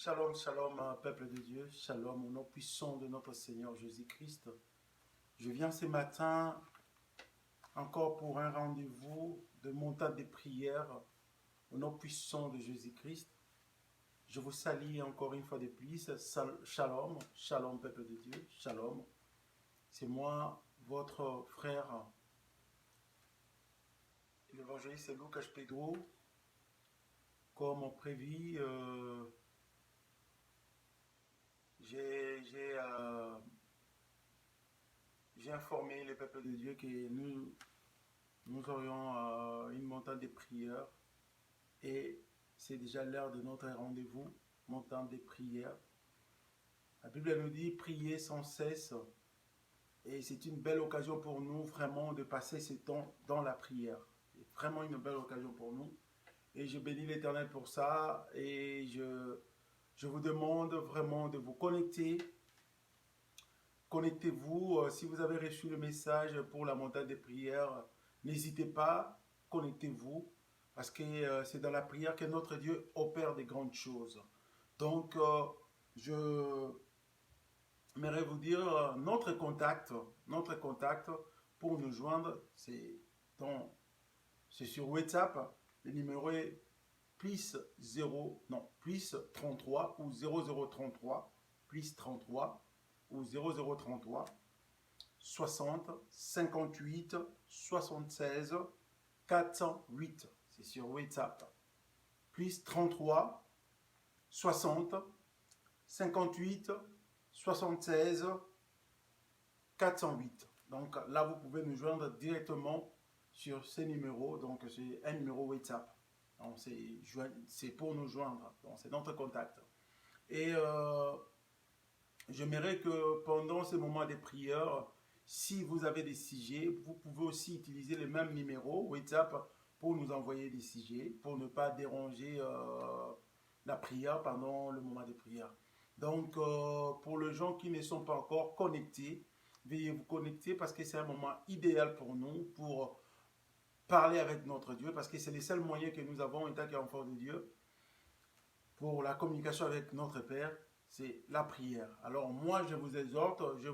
Shalom, shalom, peuple de Dieu. Shalom, au nom puissant de notre Seigneur Jésus-Christ. Je viens ce matin encore pour un rendez-vous de montagne de prière au nom puissant de Jésus-Christ. Je vous salue encore une fois de plus. Shalom, shalom, peuple de Dieu. Shalom. C'est moi, votre frère, l'évangéliste Lucas Pedro. Comme prévu, j'ai informé le peuple de Dieu que nous aurions une montagne de prières et c'est déjà l'heure de notre rendez-vous, montagne de prières. La Bible nous dit prier sans cesse et c'est une belle occasion pour nous vraiment de passer ce temps dans la prière. C'est vraiment une belle occasion pour nous et je bénis l'Éternel pour ça et je vous demande vraiment de vous connecter. Connectez-vous. Si vous avez reçu le message pour la montagne de prière, n'hésitez pas, connectez-vous. Parce que c'est dans la prière que notre Dieu opère des grandes choses. Donc, je aimerais vous dire notre contact pour nous joindre, c'est sur WhatsApp. Le numéro est plus 33 ou 0033, plus 33 ou 0033 60 58 76 408. C'est sur WhatsApp. Plus 33 60 58 76 408. Donc là, vous pouvez nous joindre directement sur ces numéros. Donc c'est un numéro WhatsApp. Donc c'est pour nous joindre. Donc c'est notre contact. Et j'aimerais que pendant ces moments de prière, si vous avez des sujets, vous pouvez aussi utiliser le même numéro WhatsApp pour nous envoyer des sujets, pour ne pas déranger la prière pendant le moment de prière. Donc, pour les gens qui ne sont pas encore connectés, veuillez vous connecter parce que c'est un moment idéal pour nous, pour parler avec notre Dieu, parce que c'est le seul moyen que nous avons en tant qu'enfants de Dieu pour la communication avec notre Père, c'est la prière. Alors moi, je vous exhorte, je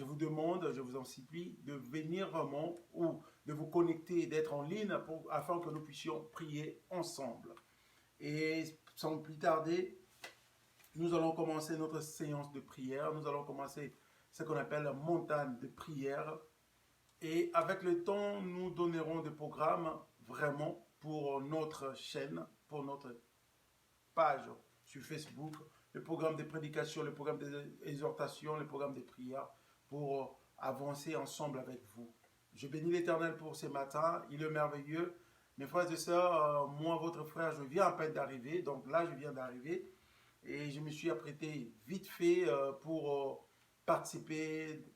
vous demande, je vous en supplie de venir vraiment ou de vous connecter, d'être en ligne afin que nous puissions prier ensemble. Et sans plus tarder, nous allons commencer notre séance de prière. Nous allons commencer ce qu'on appelle la montagne de prière. Et avec le temps, nous donnerons des programmes vraiment pour notre chaîne, pour notre page sur Facebook, le programme de prédication, le programme d'exhortation, le programme de prière pour avancer ensemble avec vous. Je bénis l'Éternel pour ce matin, il est merveilleux. Mes frères et sœurs, moi, votre frère, je viens à peine d'arriver, donc là, je viens d'arriver et je me suis apprêté vite fait pour participer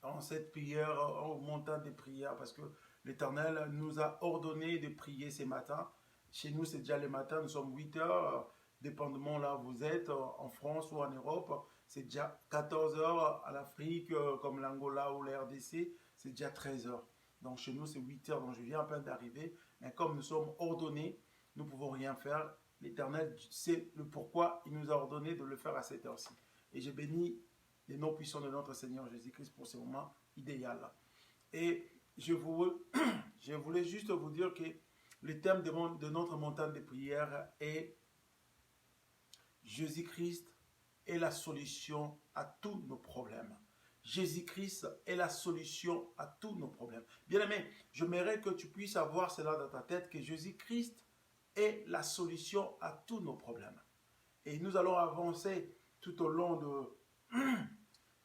dans cette prière, au montant des prières, parce que l'Éternel nous a ordonné de prier ce matin. Chez nous, c'est déjà le matin, nous sommes 8 heures, dépendamment là où vous êtes, en France ou en Europe. C'est déjà 14 heures à l'Afrique, comme l'Angola ou la RDC, c'est déjà 13 heures. Donc chez nous, c'est 8 heures, donc je viens à peine d'arriver. Mais comme nous sommes ordonnés, nous ne pouvons rien faire. L'Éternel sait le pourquoi il nous a ordonné de le faire à cette heure-ci. Et je bénis les noms puissants de notre Seigneur Jésus-Christ pour ce moment idéal. Et je voulais juste vous dire que le thème de notre montagne de prière est Jésus-Christ est la solution à tous nos problèmes. Jésus-Christ est la solution à tous nos problèmes. Bien-aimé, j'aimerais que tu puisses avoir cela dans ta tête, que Jésus-Christ est la solution à tous nos problèmes. Et nous allons avancer tout au long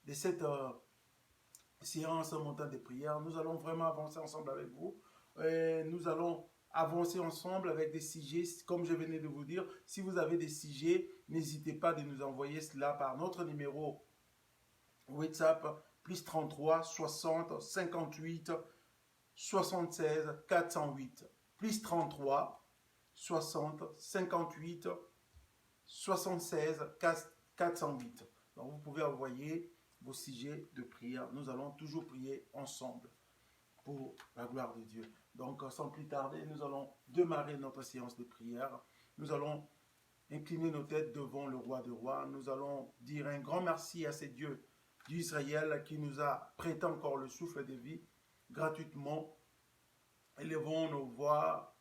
de cette séance montagne de prière. Nous allons vraiment avancer ensemble avec vous. Et nous allons avancer ensemble avec des sujets, comme je venais de vous dire. Si vous avez des sujets, n'hésitez pas de nous envoyer cela par notre numéro WhatsApp, plus 33 60 58 76 408. Plus 33 60 58 76 408. Donc vous pouvez envoyer vos sujets de prière. Nous allons toujours prier ensemble pour la gloire de Dieu. Donc sans plus tarder, nous allons démarrer notre séance de prière. Nous allons incliner nos têtes devant le roi des rois. Nous allons dire un grand merci à ces dieux d'Israël qui nous a prêté encore le souffle de vie gratuitement. Élevons nos voix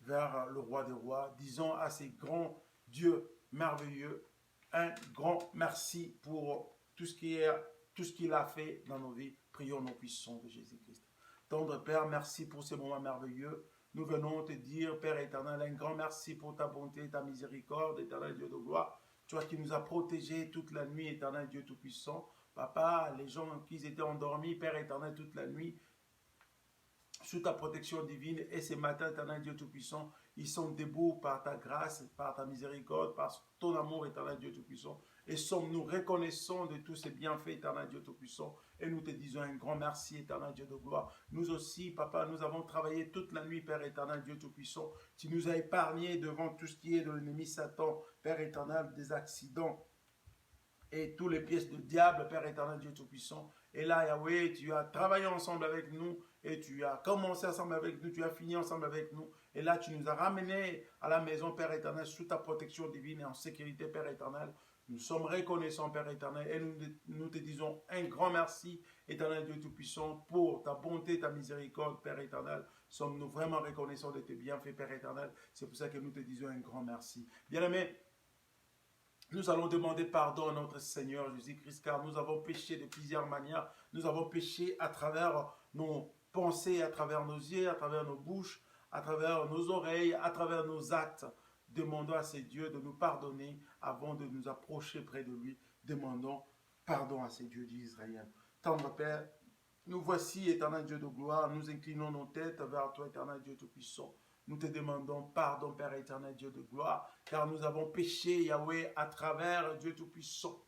vers le roi des rois. Disons à ces grands dieux merveilleux un grand merci pour tout ce qu'il a fait dans nos vies. Prions au nom puissant de Jésus-Christ. Tendre Père, merci pour ces moments merveilleux. Nous venons te dire, Père éternel, un grand merci pour ta bonté, ta miséricorde, éternel Dieu de gloire. Toi qui nous as protégés toute la nuit, éternel Dieu Tout-Puissant. Papa, les gens qui étaient endormis, Père éternel, toute la nuit, sous ta protection divine, et ce matin, éternel Dieu Tout-Puissant, ils sont debout par ta grâce, par ta miséricorde, par ton amour, éternel Dieu Tout-Puissant. Et sommes-nous reconnaissants de tous ces bienfaits, éternel Dieu Tout-Puissant. Et nous te disons un grand merci, éternel Dieu de gloire. Nous aussi, Papa, nous avons travaillé toute la nuit, Père éternel Dieu Tout-Puissant. Tu nous as épargnés devant tout ce qui est de l'ennemi Satan, Père éternel, des accidents et tous les pièces de diable, Père éternel Dieu Tout-Puissant. Et là, Yahweh, tu as travaillé ensemble avec nous et tu as commencé ensemble avec nous, tu as fini ensemble avec nous. Et là, tu nous as ramenés à la maison, Père éternel, sous ta protection divine et en sécurité, Père éternel. Nous sommes reconnaissants, Père éternel, et nous te disons un grand merci, éternel Dieu Tout-Puissant, pour ta bonté, ta miséricorde, Père éternel. Sommes-nous vraiment reconnaissants de tes bienfaits, Père éternel. C'est pour ça que nous te disons un grand merci. Bien-aimés, nous allons demander pardon à notre Seigneur Jésus-Christ, car nous avons péché de plusieurs manières. Nous avons péché à travers nos pensées, à travers nos yeux, à travers nos bouches, à travers nos oreilles, à travers nos actes. Demandons à ces dieux de nous pardonner avant de nous approcher près de lui. Demandons pardon à ces dieux d'Israël. Tendre Père, nous voici, éternel Dieu de gloire, nous inclinons nos têtes vers toi, éternel Dieu Tout-Puissant. Nous te demandons pardon, Père éternel, Dieu de gloire, car nous avons péché, Yahweh, à travers Dieu Tout-Puissant.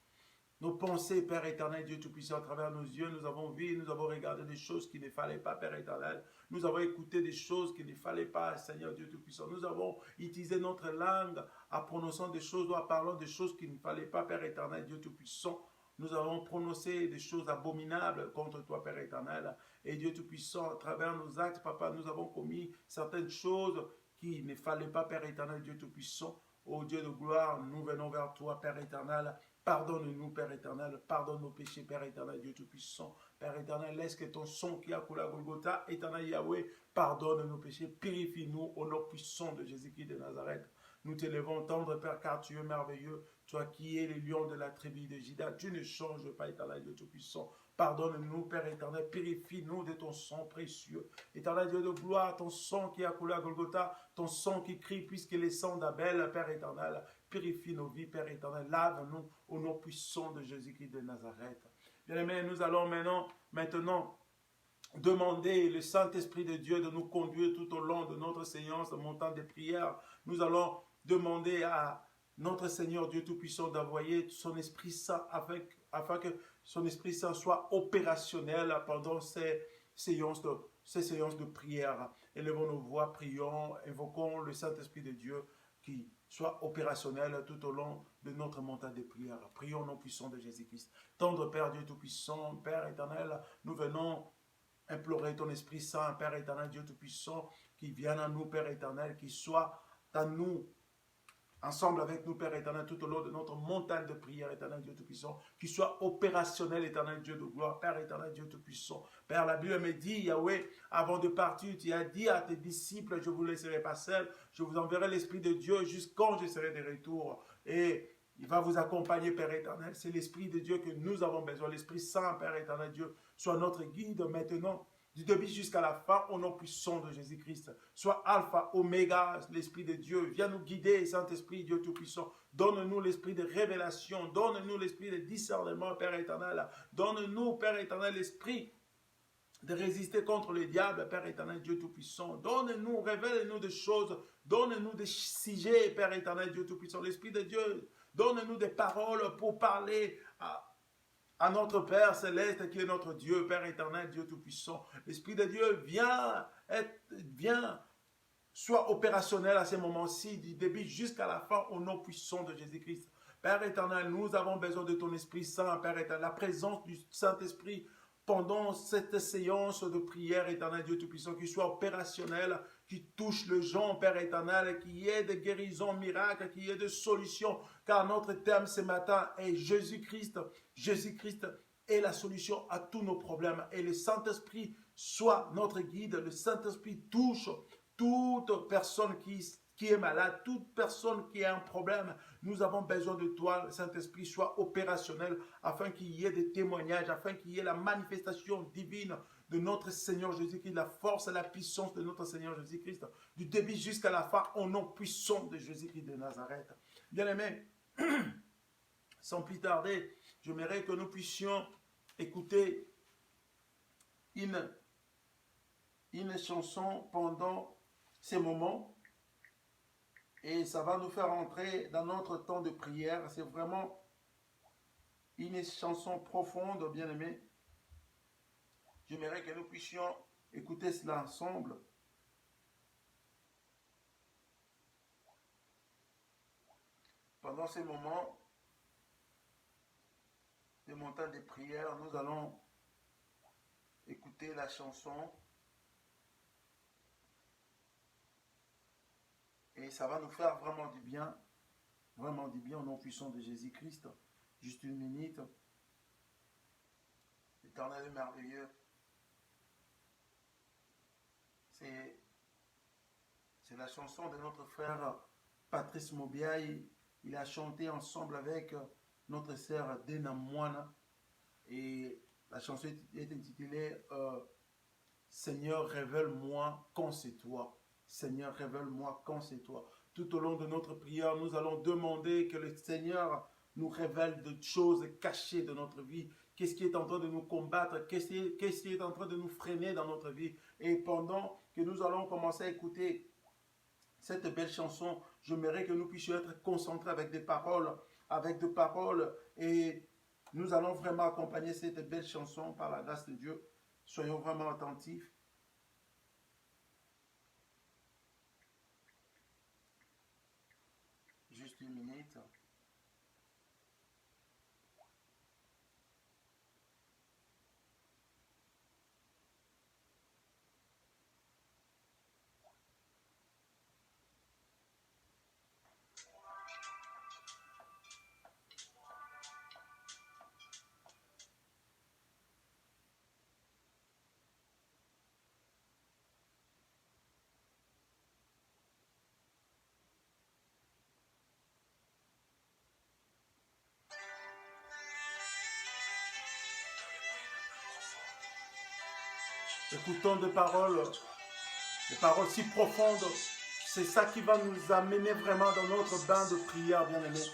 Nos pensées, Père éternel, Dieu Tout-Puissant, à travers nos yeux, nous avons vu, nous avons regardé des choses qu'il ne fallait pas, Père éternel. Nous avons écouté des choses qu'il ne fallait pas, Seigneur Dieu Tout-Puissant. Nous avons utilisé notre langue en prononçant des choses ou en parlant des choses qu'il ne fallait pas, Père éternel, Dieu Tout-Puissant. Nous avons prononcé des choses abominables contre toi, Père éternel. Et Dieu Tout-Puissant, à travers nos actes, Papa, nous avons commis certaines choses qu'il ne fallait pas, Père éternel, Dieu Tout-Puissant. Ô Dieu de gloire, nous venons vers toi, Père éternel. Pardonne-nous, Père éternel. Pardonne nos péchés, Père éternel, Dieu Tout-Puissant. Père éternel, laisse que ton sang qui a coulé à Golgotha, éternel Yahweh, pardonne nos péchés. Purifie-nous au nom puissant de Jésus-Christ de Nazareth. Nous t'élevons, tendre Père, car tu es merveilleux. Toi qui es le lion de la tribu de Juda, tu ne changes pas, éternel Dieu Tout-Puissant. Pardonne-nous, Père éternel, purifie-nous de ton sang précieux. Éternel Dieu de gloire, ton sang qui a coulé à Golgotha, ton sang qui crie, puisque les sangs d'Abel, Père éternel, purifie nos vies, Père éternel, lave-nous au nom puissant de Jésus-Christ de Nazareth. Bien-aimés, nous allons maintenant demander le Saint-Esprit de Dieu de nous conduire tout au long de notre séance, de mon temps de prière. Nous allons demander à notre Seigneur Dieu Tout-Puissant d'envoyer son Esprit Saint afin que son Esprit Saint soit opérationnel pendant ces séances de prière. Élevons nos voix, prions, invoquons le Saint-Esprit de Dieu qui soit opérationnel tout au long de notre montagne de prière. Prions au nom puissant de Jésus-Christ. Tendre Père Dieu Tout-Puissant, Père éternel, nous venons implorer ton Esprit Saint, Père éternel, Dieu Tout-Puissant, qui vienne à nous, Père éternel, qui soit à nous, ensemble avec nous, Père éternel, tout au long de notre montagne de prière, éternel Dieu Tout-Puissant, qui soit opérationnel, éternel Dieu de gloire, Père éternel Dieu Tout-Puissant. Père, la Bible me dit, Yahweh, avant de partir, tu as dit à tes disciples, je ne vous laisserai pas seul, je vous enverrai l'Esprit de Dieu jusqu'à je serai de retour. Et il va vous accompagner, Père éternel. C'est l'Esprit de Dieu que nous avons besoin. L'Esprit Saint, Père éternel Dieu, soit notre guide maintenant, du début jusqu'à la fin, au nom puissant de Jésus-Christ. Soit Alpha, Oméga, l'Esprit de Dieu. Viens nous guider, Saint-Esprit, Dieu Tout-Puissant. Donne-nous l'esprit de révélation. Donne-nous l'esprit de discernement, Père éternel. Donne-nous, Père éternel, l'esprit de résister contre le diable, Père éternel, Dieu Tout-Puissant. Donne-nous, révèle-nous des choses. Donne-nous des sujets, Père éternel, Dieu Tout-Puissant. L'Esprit de Dieu, donne-nous des paroles pour parler à notre Père céleste qui est notre Dieu, Père éternel, Dieu Tout-Puissant. L'Esprit de Dieu vient, soit opérationnel à ce moment-ci, du début jusqu'à la fin, au nom puissant de Jésus-Christ. Père éternel, nous avons besoin de ton Esprit Saint, Père éternel, la présence du Saint-Esprit pendant cette séance de prière, éternel Dieu Tout-Puissant, qui soit opérationnel qui touche les gens, Père éternel, qu'il y ait des guérisons, miracles, qu'il y ait des solutions, car notre thème ce matin est Jésus-Christ. Jésus-Christ est la solution à tous nos problèmes. Et le Saint-Esprit soit notre guide. Le Saint-Esprit touche toute personne qui est malade, toute personne qui a un problème. Nous avons besoin de toi, le Saint-Esprit soit opérationnel afin qu'il y ait des témoignages, afin qu'il y ait la manifestation divine de notre Seigneur Jésus-Christ, la force et la puissance de notre Seigneur Jésus-Christ, du début jusqu'à la fin, au nom puissant de Jésus-Christ de Nazareth. Bien-aimés, sans plus tarder, j'aimerais que nous puissions écouter une chanson pendant ces moments. Et ça va nous faire entrer dans notre temps de prière. C'est vraiment une chanson profonde, bien-aimés. J'aimerais que nous puissions écouter cela ensemble. Pendant ces moments de mon temps de prière, nous allons écouter la chanson. Et ça va nous faire vraiment du bien au nom puissant de Jésus-Christ. Juste une minute. L'Éternel est merveilleux. C'est la chanson de notre frère Patrice Mobiaï. Il a chanté ensemble avec notre sœur Dena Moana. Et la chanson est intitulée Seigneur, révèle-moi quand c'est toi. Seigneur, révèle-moi quand c'est toi. Tout au long de notre prière, nous allons demander que le Seigneur nous révèle des choses cachées de notre vie. Qu'est-ce qui est en train de nous combattre? Qu'est-ce qui est en train de nous freiner dans notre vie? Et pendant que nous allons commencer à écouter cette belle chanson, j'aimerais que nous puissions être concentrés avec des paroles. Et nous allons vraiment accompagner cette belle chanson par la grâce de Dieu. Soyons vraiment attentifs. Juste une minute. Écoutons des paroles si profondes. C'est ça qui va nous amener vraiment dans notre bain de prière, bien-aimés.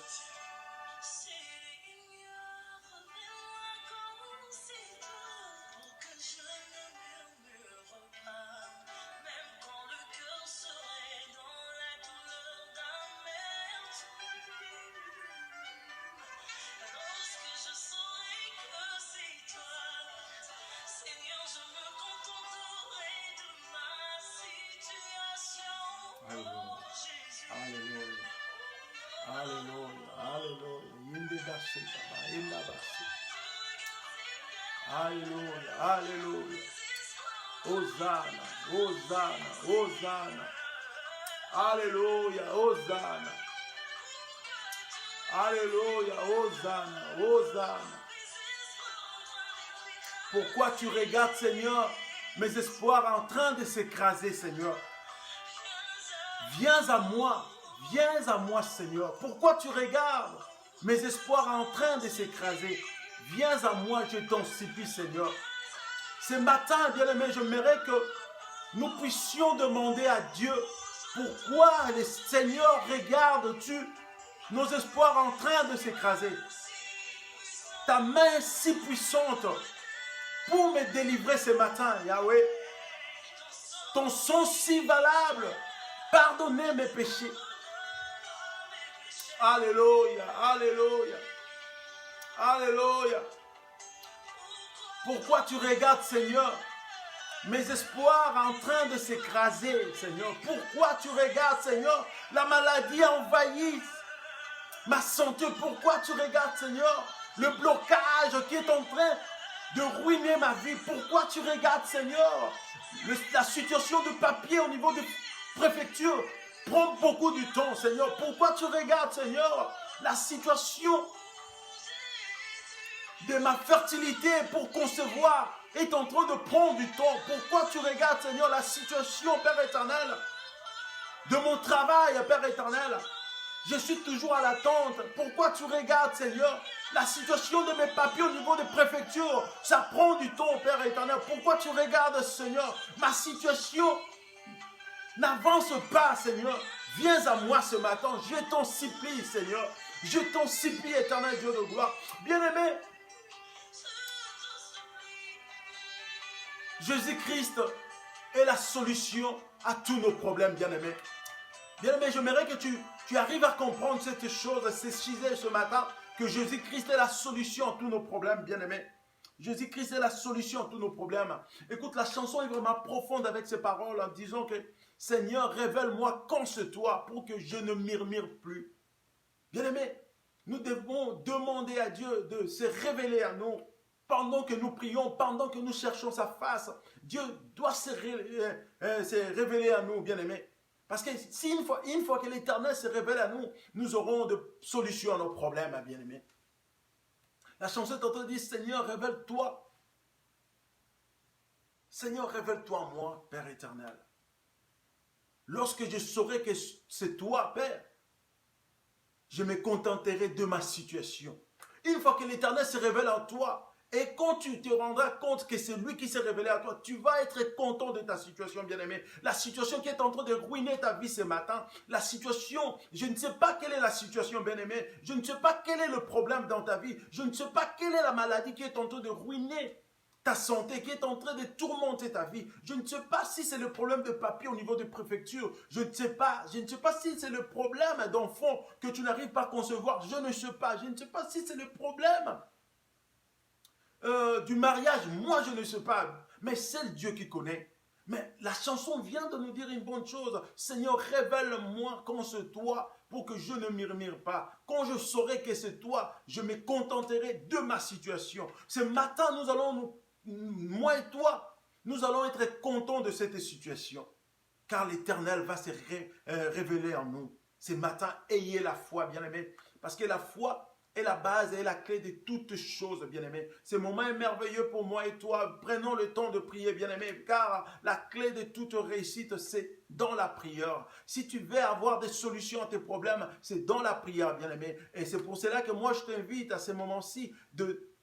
Alléluia, alléluia. Hosanna, Hosanna, Hosanna. Alléluia, Hosanna. Alléluia, Hosanna, Hosanna. Pourquoi tu regardes, Seigneur, mes espoirs en train de s'écraser, Seigneur? Viens à moi, Seigneur. Pourquoi tu regardes mes espoirs en train de s'écraser? Viens à moi, je t'en supplie, Seigneur. Ce matin, bien-aimé, j'aimerais que nous puissions demander à Dieu pourquoi le Seigneur regarde-tu nos espoirs en train de s'écraser. Ta main si puissante pour me délivrer ce matin, Yahweh. Ton sang si valable, pardonnez mes péchés. Alléluia, alléluia. Alléluia. Pourquoi tu regardes, Seigneur, mes espoirs en train de s'écraser, Seigneur? Pourquoi tu regardes, Seigneur, la maladie envahit ma santé? Pourquoi tu regardes, Seigneur, le blocage qui est en train de ruiner ma vie. Pourquoi tu regardes, Seigneur, la situation de papier au niveau de préfecture prend beaucoup de temps, Seigneur. Pourquoi tu regardes, Seigneur, la situation de ma fertilité pour concevoir est en train de prendre du temps. Pourquoi tu regardes, Seigneur, la situation, Père éternel, de mon travail, Père éternel? Je suis toujours à l'attente. Pourquoi tu regardes, Seigneur, la situation de mes papiers au niveau de préfecture? Ça prend du temps, Père éternel. Pourquoi tu regardes, Seigneur, ma situation n'avance pas, Seigneur? Viens à moi ce matin. Je t'en supplie, Seigneur. Je t'en supplie, éternel Dieu de gloire. Bien-aimé, Jésus-Christ est la solution à tous nos problèmes, bien-aimé. Bien-aimé, j'aimerais que tu arrives à comprendre cette chose, ces sujets ce matin, que Jésus-Christ est la solution à tous nos problèmes, bien-aimé. Jésus-Christ est la solution à tous nos problèmes. Écoute, la chanson est vraiment profonde avec ces paroles en disant que Seigneur, révèle-moi quand c'est toi pour que je ne murmure plus. Bien-aimé, nous devons demander à Dieu de se révéler à nous. Pendant que nous prions, pendant que nous cherchons sa face, Dieu doit se révéler à nous, bien-aimés. Parce que si une fois que l'Éternel se révèle à nous, nous aurons de solutions à nos problèmes, bien-aimés. La chanson est en train de dire, Seigneur, révèle-toi. Seigneur, révèle-toi en moi, Père éternel. Lorsque je saurai que c'est toi, Père, je me contenterai de ma situation. Une fois que l'Éternel se révèle en toi, et quand tu te rendras compte que c'est lui qui s'est révélé à toi, tu vas être content de ta situation, bien-aimé. La situation qui est en train de ruiner ta vie ce matin, la situation, je ne sais pas quelle est la situation, bien-aimé. Je ne sais pas quel est le problème dans ta vie. Je ne sais pas quelle est la maladie qui est en train de ruiner ta santé, qui est en train de tourmenter ta vie. Je ne sais pas si c'est le problème de papier au niveau de préfecture. Je ne sais pas si c'est le problème d'enfant que tu n'arrives pas à concevoir. Je ne sais pas. Je ne sais pas si c'est le problème du mariage, moi je ne sais pas, mais c'est le Dieu qui connaît. Mais la chanson vient de nous dire une bonne chose. Seigneur, révèle-moi quand c'est toi pour que je ne murmure pas. Quand je saurai que c'est toi, je me contenterai de ma situation. Ce matin, moi et toi, nous allons être contents de cette situation. Car l'Éternel va se révéler en nous. Ce matin, ayez la foi, bien-aimés. Parce que la foi est la base et la clé de toutes choses, bien-aimés. Ce moment est merveilleux pour moi et toi. Prenons le temps de prier, bien-aimés, car la clé de toute réussite, c'est dans la prière. Si tu veux avoir des solutions à tes problèmes, c'est dans la prière, bien-aimés. Et c'est pour cela que moi, je t'invite à ce moment-ci de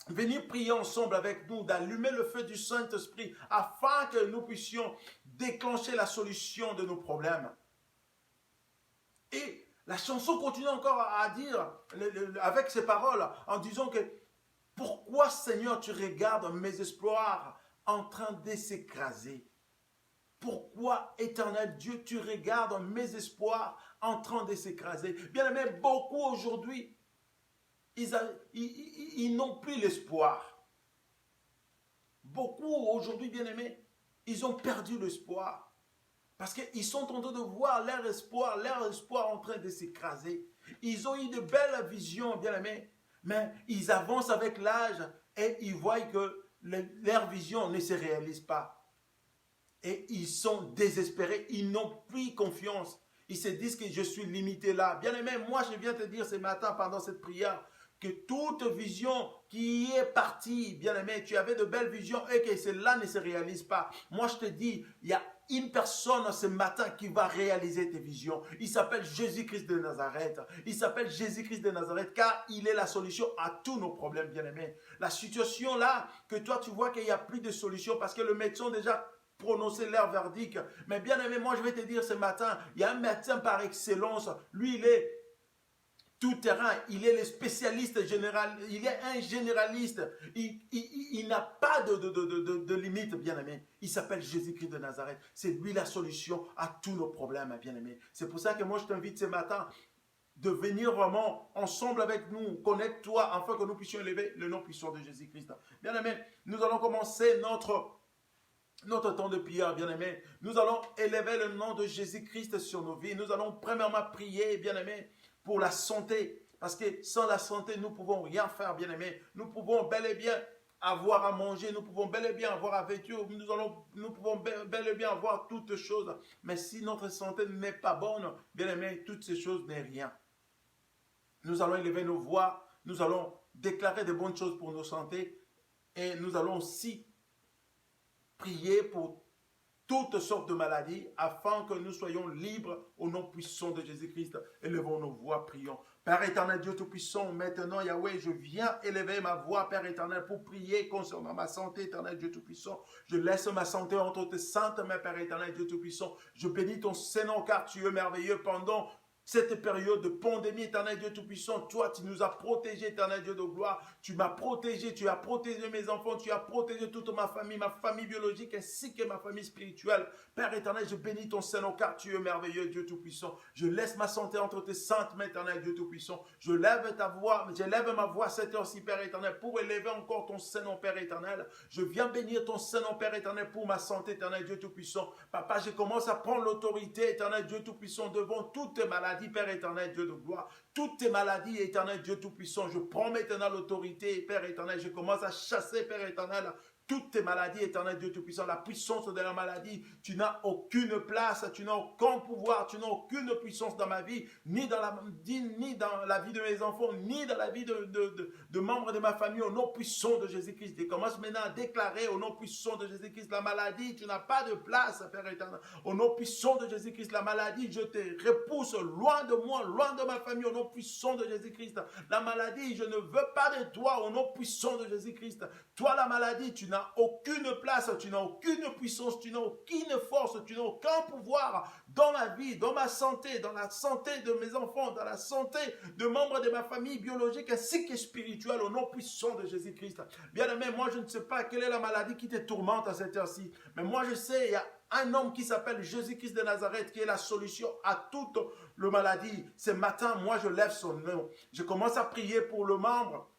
venir prier ensemble avec nous, d'allumer le feu du Saint-Esprit, afin que nous puissions déclencher la solution de nos problèmes. Et la chanson continue encore à dire, avec ces paroles, en disant que pourquoi, Seigneur, tu regardes mes espoirs en train de s'écraser? Pourquoi, éternel Dieu, tu regardes mes espoirs en train de s'écraser? Bien aimé, beaucoup aujourd'hui, ils n'ont plus l'espoir. Beaucoup aujourd'hui, bien aimés, ils ont perdu l'espoir. Parce qu'ils sont en train de voir leur espoir en train de s'écraser. Ils ont eu de belles visions, bien aimés, mais ils avancent avec l'âge et ils voient que leur vision ne se réalise pas. Et ils sont désespérés, ils n'ont plus confiance. Ils se disent que je suis limité là. Bien aimé, moi je viens te dire ce matin pendant cette prière que toute vision qui est partie, bien aimé, tu avais de belles visions et que cela ne se réalise pas. Moi je te dis, il y a une personne ce matin qui va réaliser tes visions. Il s'appelle Jésus-Christ de Nazareth. Il s'appelle Jésus-Christ de Nazareth car il est la solution à tous nos problèmes, bien-aimés. La situation là, que toi tu vois qu'il n'y a plus de solution parce que le médecin déjà prononcé leur verdict. Mais bien-aimé, moi je vais te dire ce matin, il y a un médecin par excellence. Lui, il est tout terrain, il est le spécialiste général, il est un généraliste, il n'a pas de limite, bien-aimé. Il s'appelle Jésus-Christ de Nazareth. C'est lui la solution à tous nos problèmes, bien-aimé. C'est pour ça que moi je t'invite ce matin de venir vraiment ensemble avec nous, connecte-toi afin que nous puissions élever le nom puissant de Jésus-Christ. Bien-aimé, nous allons commencer notre temps de prière, bien-aimé. Nous allons élever le nom de Jésus-Christ sur nos vies. Nous allons premièrement prier, bien-aimé, pour la santé. Parce que sans la santé, nous ne pouvons rien faire, bien-aimé. Nous pouvons bel et bien avoir à manger, nous pouvons bel et bien avoir à vêtir, nous pouvons bel et bien avoir toutes choses. Mais si notre santé n'est pas bonne, bien aimé, toutes ces choses n'est rien. Nous allons élever nos voix, nous allons déclarer de bonnes choses pour nos santé et nous allons aussi prier pour toutes sortes de maladies afin que nous soyons libres au nom puissant de Jésus-Christ. Élevons nos voix, prions. Père éternel, Dieu Tout-Puissant, maintenant, Yahweh, je viens élever ma voix, Père éternel, pour prier concernant ma santé, éternel, Dieu Tout-Puissant. Je laisse ma santé entre tes saintes mains, Père éternel, Dieu Tout-Puissant. Je bénis ton Saint-Nom, car tu es merveilleux pendant cette période de pandémie, éternel Dieu Tout-Puissant. Toi, tu nous as protégés, éternel Dieu de gloire. Tu m'as protégé, tu as protégé mes enfants, tu as protégé toute ma famille biologique ainsi que ma famille spirituelle. Père éternel, je bénis ton Saint-Nom car tu es merveilleux, Dieu Tout-Puissant. Je laisse ma santé entre tes saintes mains, éternel Dieu Tout-Puissant. Je lève ma voix à cette heure-ci, Père éternel, pour élever encore ton Saint-Nom, Père éternel. Je viens bénir ton Saint-Nom, Père éternel, pour ma santé, éternel Dieu Tout-Puissant. Papa, je commence à prendre l'autorité, éternel Dieu Tout-Puissant, devant toutes tes maladies, Père éternel, Dieu de gloire. Toutes tes maladies, éternel Dieu Tout-Puissant. Je prends maintenant l'autorité, Père éternel. Je commence à chasser, Père éternel, toutes tes maladies, éternel Dieu Tout-Puissant. La puissance de la maladie, tu n'as aucune place, tu n'as aucun pouvoir, tu n'as aucune puissance dans ma vie, ni dans la vie de mes enfants, ni dans la vie de membres de ma famille, au nom puissant de Jésus-Christ. Je commence maintenant à déclarer au nom puissant de Jésus-Christ, la maladie, tu n'as pas de place, Père éternel. Au nom puissant de Jésus-Christ, la maladie, je te repousse loin de moi, loin de ma famille, au nom puissant de Jésus-Christ. La maladie, je ne veux pas de toi, au nom puissant de Jésus-Christ. Toi, la maladie, tu n'as aucune place, tu n'as aucune puissance, tu n'as aucune force, tu n'as aucun pouvoir dans ma vie, dans ma santé, dans la santé de mes enfants, dans la santé de membres de ma famille biologique ainsi que spirituelle, au nom puissant de Jésus-Christ. Bien aimé, moi je ne sais pas quelle est la maladie qui te tourmente à cette heure-ci, mais moi je sais, il y a un homme qui s'appelle Jésus-Christ de Nazareth qui est la solution à toute la maladie. Ce matin, moi je lève son nom. Je commence à prier pour le membre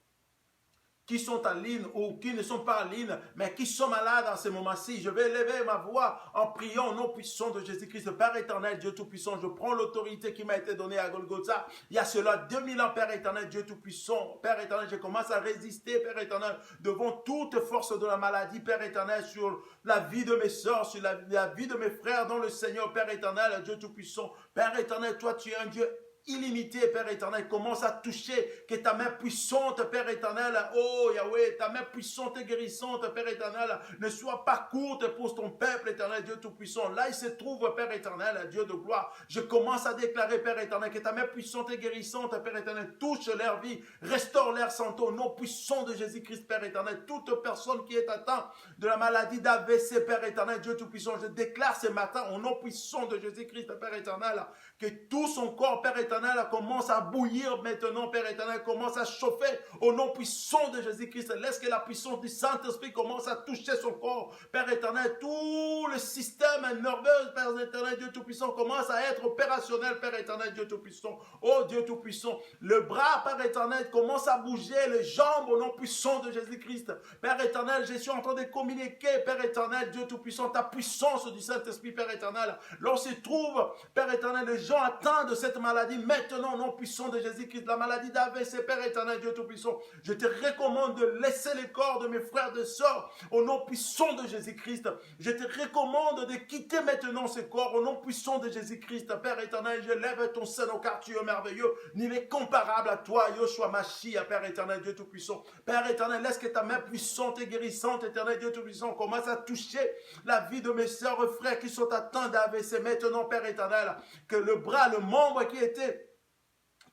qui sont en ligne ou qui ne sont pas en ligne, mais qui sont malades en ce moment-ci. Je vais élever ma voix en priant au nom puissant de Jésus-Christ, Père éternel, Dieu Tout-Puissant. Je prends l'autorité qui m'a été donnée à Golgotha. Il y a cela 2000 ans, Père éternel, Dieu Tout-Puissant. Père éternel, je commence à résister, Père éternel, devant toute force de la maladie, Père éternel, sur la vie de mes soeurs, sur la vie de mes frères dans le Seigneur, Père éternel, Dieu Tout-Puissant. Père éternel, toi, tu es un Dieu illimité, Père éternel, commence à toucher, que ta main puissante, Père éternel, oh Yahweh, ta main puissante et guérissante, Père éternel, ne soit pas courte pour ton peuple, éternel, Dieu Tout-Puissant. Là, il se trouve, Père éternel, Dieu de gloire. Je commence à déclarer, Père éternel, que ta main puissante et guérissante, Père éternel, touche leur vie, restaure leur santé, au nom puissant de Jésus-Christ, Père éternel. Toute personne qui est atteinte de la maladie d'AVC, Père éternel, Dieu Tout-Puissant, je déclare ce matin, au nom puissant de Jésus-Christ, Père éternel, que tout son corps, Père éternel, commence à bouillir maintenant, Père éternel, commence à chauffer au nom puissant de Jésus-Christ. Laisse que la puissance du Saint-Esprit commence à toucher son corps, Père éternel. Tout le système nerveux, Père éternel, Dieu Tout-Puissant, commence à être opérationnel, Père éternel, Dieu Tout-Puissant. Oh Dieu Tout-Puissant, le bras, Père éternel, commence à bouger, les jambes au nom puissant de Jésus-Christ. Père éternel, je suis en train de communiquer, Père éternel, Dieu Tout-Puissant, ta puissance du Saint-Esprit, Père éternel. Lorsqu'il se trouve, Père éternel, les gens atteints de cette maladie, maintenant, au nom puissant de Jésus-Christ, la maladie d'AVC, Père éternel, Dieu Tout-Puissant, je te recommande de laisser les corps de mes frères et sœurs au nom puissant de Jésus-Christ. Je te recommande de quitter maintenant ces corps au nom puissant de Jésus-Christ. Père éternel, je lève ton Saint-Nom car tu es merveilleux, nul n'est comparable à toi, Yoshua Mashiach, Père éternel, Dieu Tout-Puissant. Père éternel, laisse que ta main puissante et guérissante, éternel, Dieu Tout-Puissant, commence à toucher la vie de mes sœurs et frères qui sont atteints d'AVC maintenant, Père éternel, que le bras, le membre qui était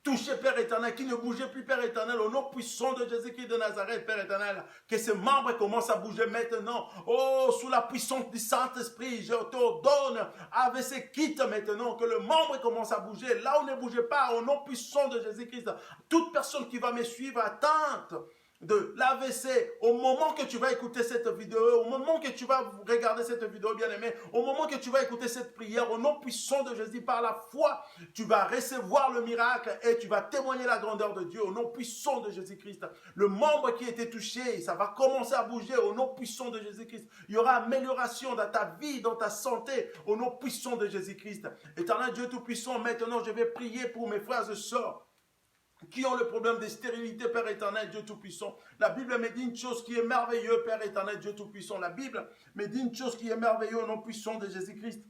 touché, Père éternel, qui ne bougeait plus, Père éternel, au nom puissant de Jésus-Christ de Nazareth, Père éternel, que ces membres commencent à bouger maintenant. Oh, sous la puissance du Saint-Esprit, je t'ordonne, avec ces quittes maintenant, que le membre commence à bouger. Là où ne bougeait pas, au nom puissant de Jésus-Christ, toute personne qui va me suivre atteinte de l'AVC, au moment que tu vas écouter cette vidéo, au moment que tu vas regarder cette vidéo, bien-aimé, au moment que tu vas écouter cette prière, au nom puissant de Jésus, par la foi, tu vas recevoir le miracle et tu vas témoigner la grandeur de Dieu, au nom puissant de Jésus-Christ. Le membre qui était touché, ça va commencer à bouger, au nom puissant de Jésus-Christ. Il y aura amélioration dans ta vie, dans ta santé, au nom puissant de Jésus-Christ. Éternel Dieu Tout-Puissant, maintenant je vais prier pour mes frères et sœurs qui ont le problème de stérilité, Père éternel, Dieu Tout-Puissant. La Bible me dit une chose qui est merveilleuse, Père éternel, Dieu Tout-Puissant. La Bible me dit une chose qui est merveilleuse au nom puissant de Jésus-Christ.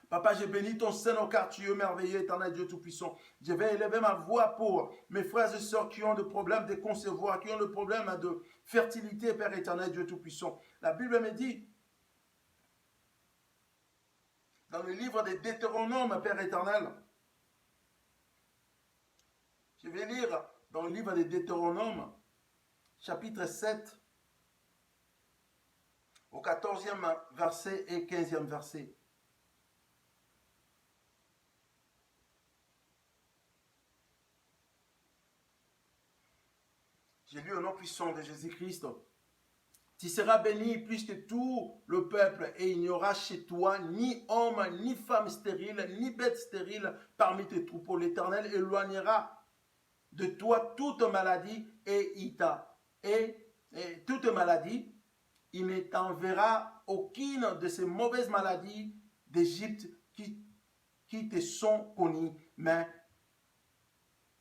Papa, je bénis ton Seigneur car tu es merveilleux, éternel Dieu Tout-Puissant. Je vais élever ma voix pour mes frères et sœurs qui ont des problèmes de concevoir, qui ont le problème de fertilité, Père éternel Dieu Tout-Puissant. La Bible me dit, dans le livre des Deutéronomes, Père éternel, je vais lire dans le livre des Deutéronomes, chapitre 7, au 14e verset et 15e verset. J'ai lu au nom puissant de Jésus-Christ. Tu seras béni plus que tout le peuple, et il n'y aura chez toi ni homme, ni femme stérile, ni bête stérile parmi tes troupeaux. L'Éternel éloignera de toi toute maladie et toute maladie. Il ne t'enverra aucune de ces mauvaises maladies d'Égypte qui te sont connues, mais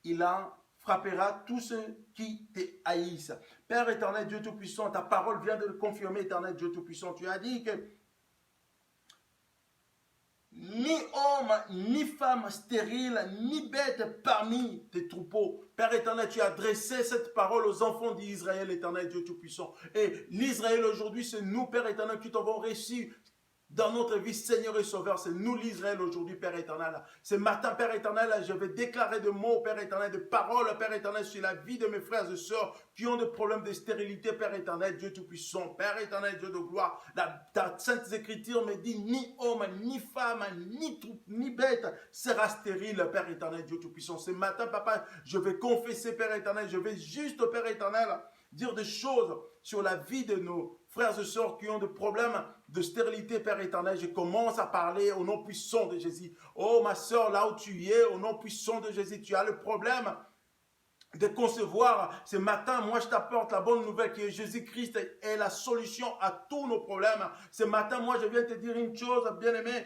il en frappera tous ceux qui te haïssent. Père éternel, Dieu Tout-Puissant, ta parole vient de le confirmer, éternel Dieu Tout-Puissant. Tu as dit que ni homme, ni femme stérile, ni bête parmi tes troupeaux. Père éternel, tu as adressé cette parole aux enfants d'Israël, éternel Dieu Tout-Puissant. Et l'Israël aujourd'hui, c'est nous, Père éternel, qui t'avons réussi dans notre vie, Seigneur et Sauveur. C'est nous l'Israël aujourd'hui, Père éternel. Ce matin, Père éternel, je vais déclarer des mots, Père éternel, de paroles, Père éternel, sur la vie de mes frères et sœurs qui ont des problèmes de stérilité, Père éternel, Dieu Tout-Puissant. Père éternel, Dieu de gloire, ta sainte écriture me dit, ni homme, ni femme, ni bête sera stérile, Père éternel, Dieu Tout-Puissant. Ce matin, Papa, je vais confesser, Père éternel, je vais juste, Père éternel, dire des choses sur la vie de nos frères et sœurs qui ont des problèmes de stérilité, Père éternel. Je commence à parler au nom puissant de Jésus. Oh, ma sœur, là où tu es, au nom puissant de Jésus, tu as le problème de concevoir. Ce matin, moi, je t'apporte la bonne nouvelle que Jésus-Christ est la solution à tous nos problèmes. Ce matin, moi, je viens te dire une chose, bien-aimé.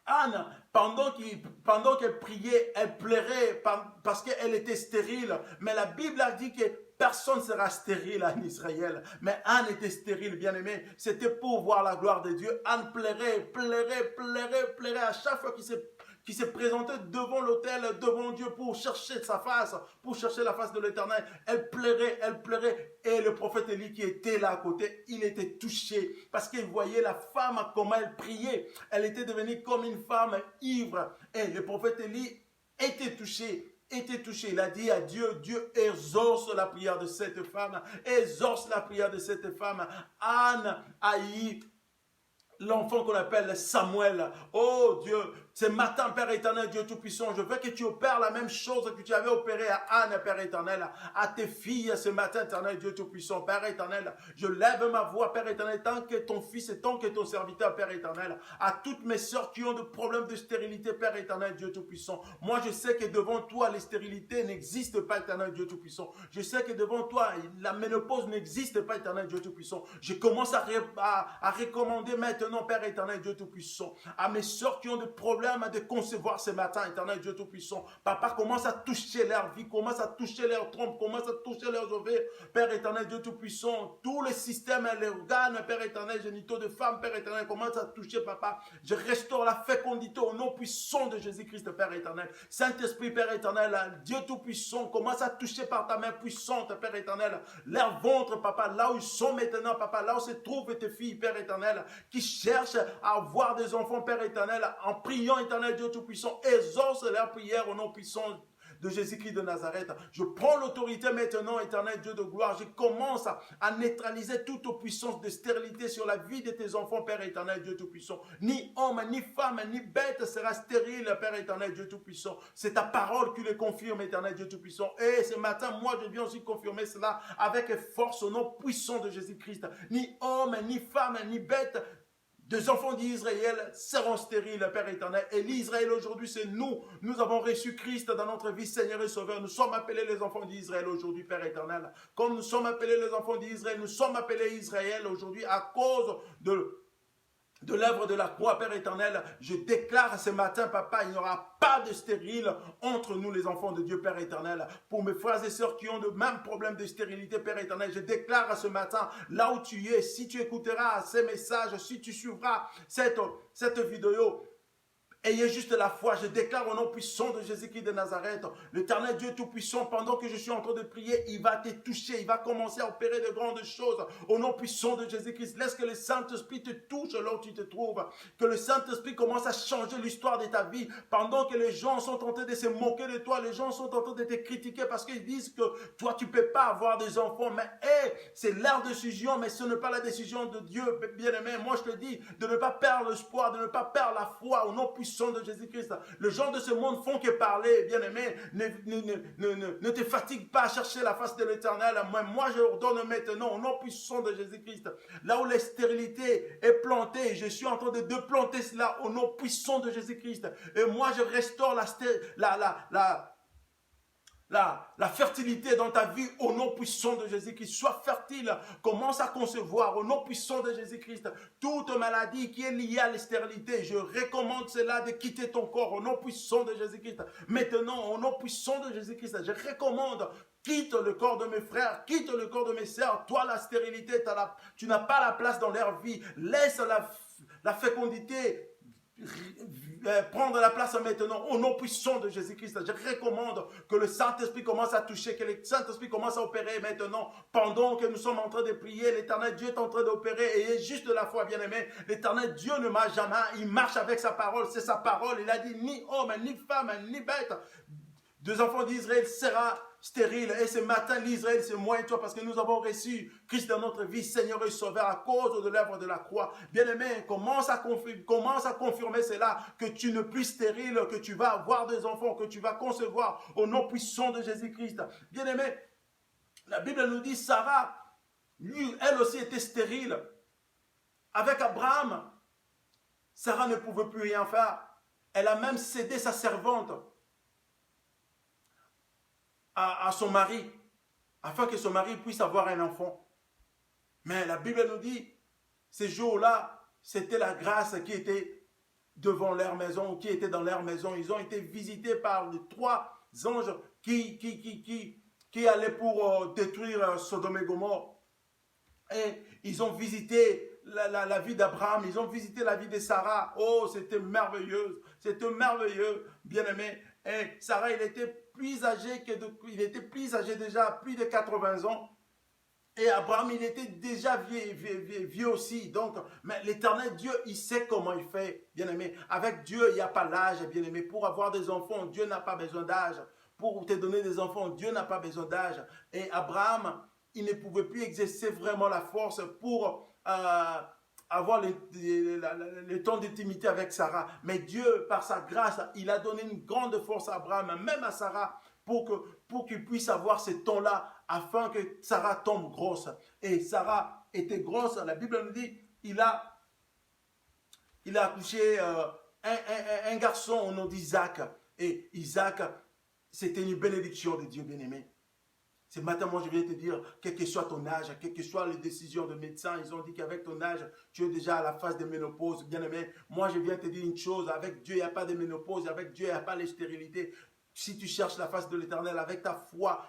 Anne, pendant qu'elle priait, elle pleurait parce qu'elle était stérile. Mais la Bible a dit que personne ne sera stérile en Israël. Mais Anne était stérile, bien aimé. C'était pour voir la gloire de Dieu. Anne pleurait à chaque fois qu'il s'est présenté devant l'autel, devant Dieu pour chercher sa face, pour chercher la face de l'Éternel. Elle pleurait. Et le prophète Élie qui était là à côté, il était touché parce qu'il voyait la femme, comment elle priait. Elle était devenue comme une femme ivre. Et le prophète Élie était touché. Il a dit à Dieu, Dieu exauce la prière de cette femme, exauce la prière de cette femme. Anne a eu l'enfant qu'on appelle Samuel. Oh Dieu, ce matin, Père éternel, Dieu Tout-Puissant, je veux que tu opères la même chose que tu avais opéré à Anne, Père éternel, à tes filles ce matin, éternel, Dieu Tout-Puissant. Père éternel, je lève ma voix, Père éternel, tant que ton fils et tant que ton serviteur, Père éternel, à toutes mes sœurs qui ont des problèmes de stérilité, Père éternel, Dieu Tout-Puissant. Moi, je sais que devant toi, les stérilités n'existent pas, éternel, Dieu Tout-Puissant. Je sais que devant toi, la ménopause n'existe pas, éternel, Dieu Tout-Puissant. Je commence à recommander maintenant, Père éternel, Dieu Tout-Puissant, à mes sœurs qui ont des problèmes de concevoir ce matin, éternel Dieu Tout-Puissant. Papa, commence à toucher leur vie, commence à toucher leurs trompes, commence à toucher leurs ovaires, Père éternel Dieu Tout-Puissant. Tous les systèmes, les organes, Père éternel, génitaux de femmes, Père éternel, commence à toucher, Papa. Je restaure la fécondité au nom puissant de Jésus-Christ, Père éternel. Saint-Esprit, Père éternel, Dieu Tout-Puissant, commence à toucher par ta main puissante, Père éternel, leur ventre, Papa, là où ils sont maintenant, Papa, là où se trouvent tes filles, Père éternel, qui cherchent à avoir des enfants, Père éternel, en priant, éternel Dieu Tout-Puissant, exauce leur prière au nom puissant de Jésus-Christ de Nazareth. Je prends l'autorité maintenant, éternel Dieu de gloire. Je commence à neutraliser toute puissance de stérilité sur la vie de tes enfants, Père éternel Dieu Tout-Puissant. Ni homme, ni femme, ni bête sera stérile, Père éternel Dieu Tout-Puissant. C'est ta parole qui le confirme, éternel Dieu Tout-Puissant. Et ce matin, moi, je viens aussi confirmer cela avec force au nom puissant de Jésus-Christ. Ni homme, ni femme, ni bête des enfants d'Israël seront stériles, Père éternel. Et l'Israël aujourd'hui, c'est nous. Nous avons reçu Christ dans notre vie, Seigneur et Sauveur. Nous sommes appelés les enfants d'Israël aujourd'hui, Père éternel. Comme nous sommes appelés les enfants d'Israël, nous sommes appelés Israël aujourd'hui à cause de de l'œuvre de la croix, Père éternel, je déclare ce matin, Papa, il n'y aura pas de stérile entre nous, les enfants de Dieu, Père éternel. Pour mes frères et sœurs qui ont le même problème de stérilité, Père éternel, je déclare ce matin, là où tu es, si tu écouteras ces messages, si tu suivras cette vidéo, ayez juste la foi, je déclare au nom puissant de Jésus-Christ de Nazareth, l'Éternel Dieu Tout-Puissant, pendant que je suis en train de prier, il va te toucher, il va commencer à opérer de grandes choses au nom puissant de Jésus-Christ. Laisse que le Saint-Esprit te touche là où tu te trouves, que le Saint-Esprit commence à changer l'histoire de ta vie, pendant que les gens sont en train de se moquer de toi, les gens sont en train de te critiquer parce qu'ils disent que toi tu ne peux pas avoir des enfants, mais c'est leur décision, mais ce n'est pas la décision de Dieu, bien-aimé. Moi je te dis de ne pas perdre l'espoir, de ne pas perdre la foi au nom puissant de Jésus-Christ. Les gens de ce monde font que parler, bien-aimé. Ne te fatigue pas à chercher la face de l'Éternel. Moi, je ordonne maintenant au nom puissant de Jésus-Christ. Là où la stérilité est plantée, je suis en train de planter cela au nom puissant de Jésus-Christ. Et moi, je restaure la fertilité dans ta vie au nom puissant de Jésus-Christ. Sois fertile, commence à concevoir au nom puissant de Jésus-Christ. Toute maladie qui est liée à la stérilité, je recommande cela de quitter ton corps au nom puissant de Jésus-Christ. Maintenant, au nom puissant de Jésus-Christ, je recommande, quitte le corps de mes frères, quitte le corps de mes sœurs. Toi, la stérilité, tu n'as pas la place dans leur vie. Laisse la fécondité prendre la place maintenant au nom puissant de Jésus-Christ. Je recommande que le Saint-Esprit commence à toucher, que le Saint-Esprit commence à opérer maintenant pendant que nous sommes en train de prier. L'Éternel Dieu est en train d'opérer et ayez juste de la foi, bien-aimé. L'Éternel Dieu ne marche jamais, il marche avec sa parole, c'est sa parole. Il a dit ni homme, ni femme, ni bête deux enfants d'Israël sera stérile. Et ce matin, l'Israël, c'est moi et toi, parce que nous avons reçu Christ dans notre vie, Seigneur et Sauveur, à cause de l'œuvre de la croix. Bien-aimé, commence à confirmer cela, que tu ne plus stérile, que tu vas avoir des enfants, que tu vas concevoir au nom puissant de Jésus-Christ. Bien-aimé, la Bible nous dit, Sarah, lui, elle aussi était stérile. Avec Abraham, Sarah ne pouvait plus rien faire. Elle a même cédé sa servante à son mari, afin que son mari puisse avoir un enfant. Mais la Bible nous dit, ces jours-là, c'était la grâce qui était devant leur maison, qui était dans leur maison. Ils ont été visités par les 3 anges qui allaient pour détruire Sodome et Gomorrhe. Et ils ont visité la vie d'Abraham, ils ont visité la vie de Sarah. Oh, c'était merveilleux, bien-aimé. Et Sarah, il était plus âgé déjà, plus de 80 ans. Et Abraham, il était déjà vieux aussi. Donc, mais l'Éternel Dieu, il sait comment il fait, bien-aimé. Avec Dieu, il n'y a pas l'âge, bien-aimé. Pour avoir des enfants, Dieu n'a pas besoin d'âge. Pour te donner des enfants, Dieu n'a pas besoin d'âge. Et Abraham, il ne pouvait plus exercer vraiment la force pour avoir le temps d'intimité avec Sarah. Mais Dieu, par sa grâce, il a donné une grande force à Abraham, même à Sarah, pour qu'il puisse avoir ce temps-là, afin que Sarah tombe grosse. Et Sarah était grosse, la Bible nous dit, il a accouché un garçon au nom d'Isaac. Et Isaac, c'était une bénédiction de Dieu bien-aimé. Ce matin, moi, je viens te dire, quel que soit ton âge, quelles que soient les décisions de médecins, ils ont dit qu'avec ton âge, tu es déjà à la phase de ménopause, bien-aimé. Moi, je viens te dire une chose, avec Dieu, il n'y a pas de ménopause, avec Dieu, il n'y a pas de stérilité. Si tu cherches la face de l'Éternel avec ta foi,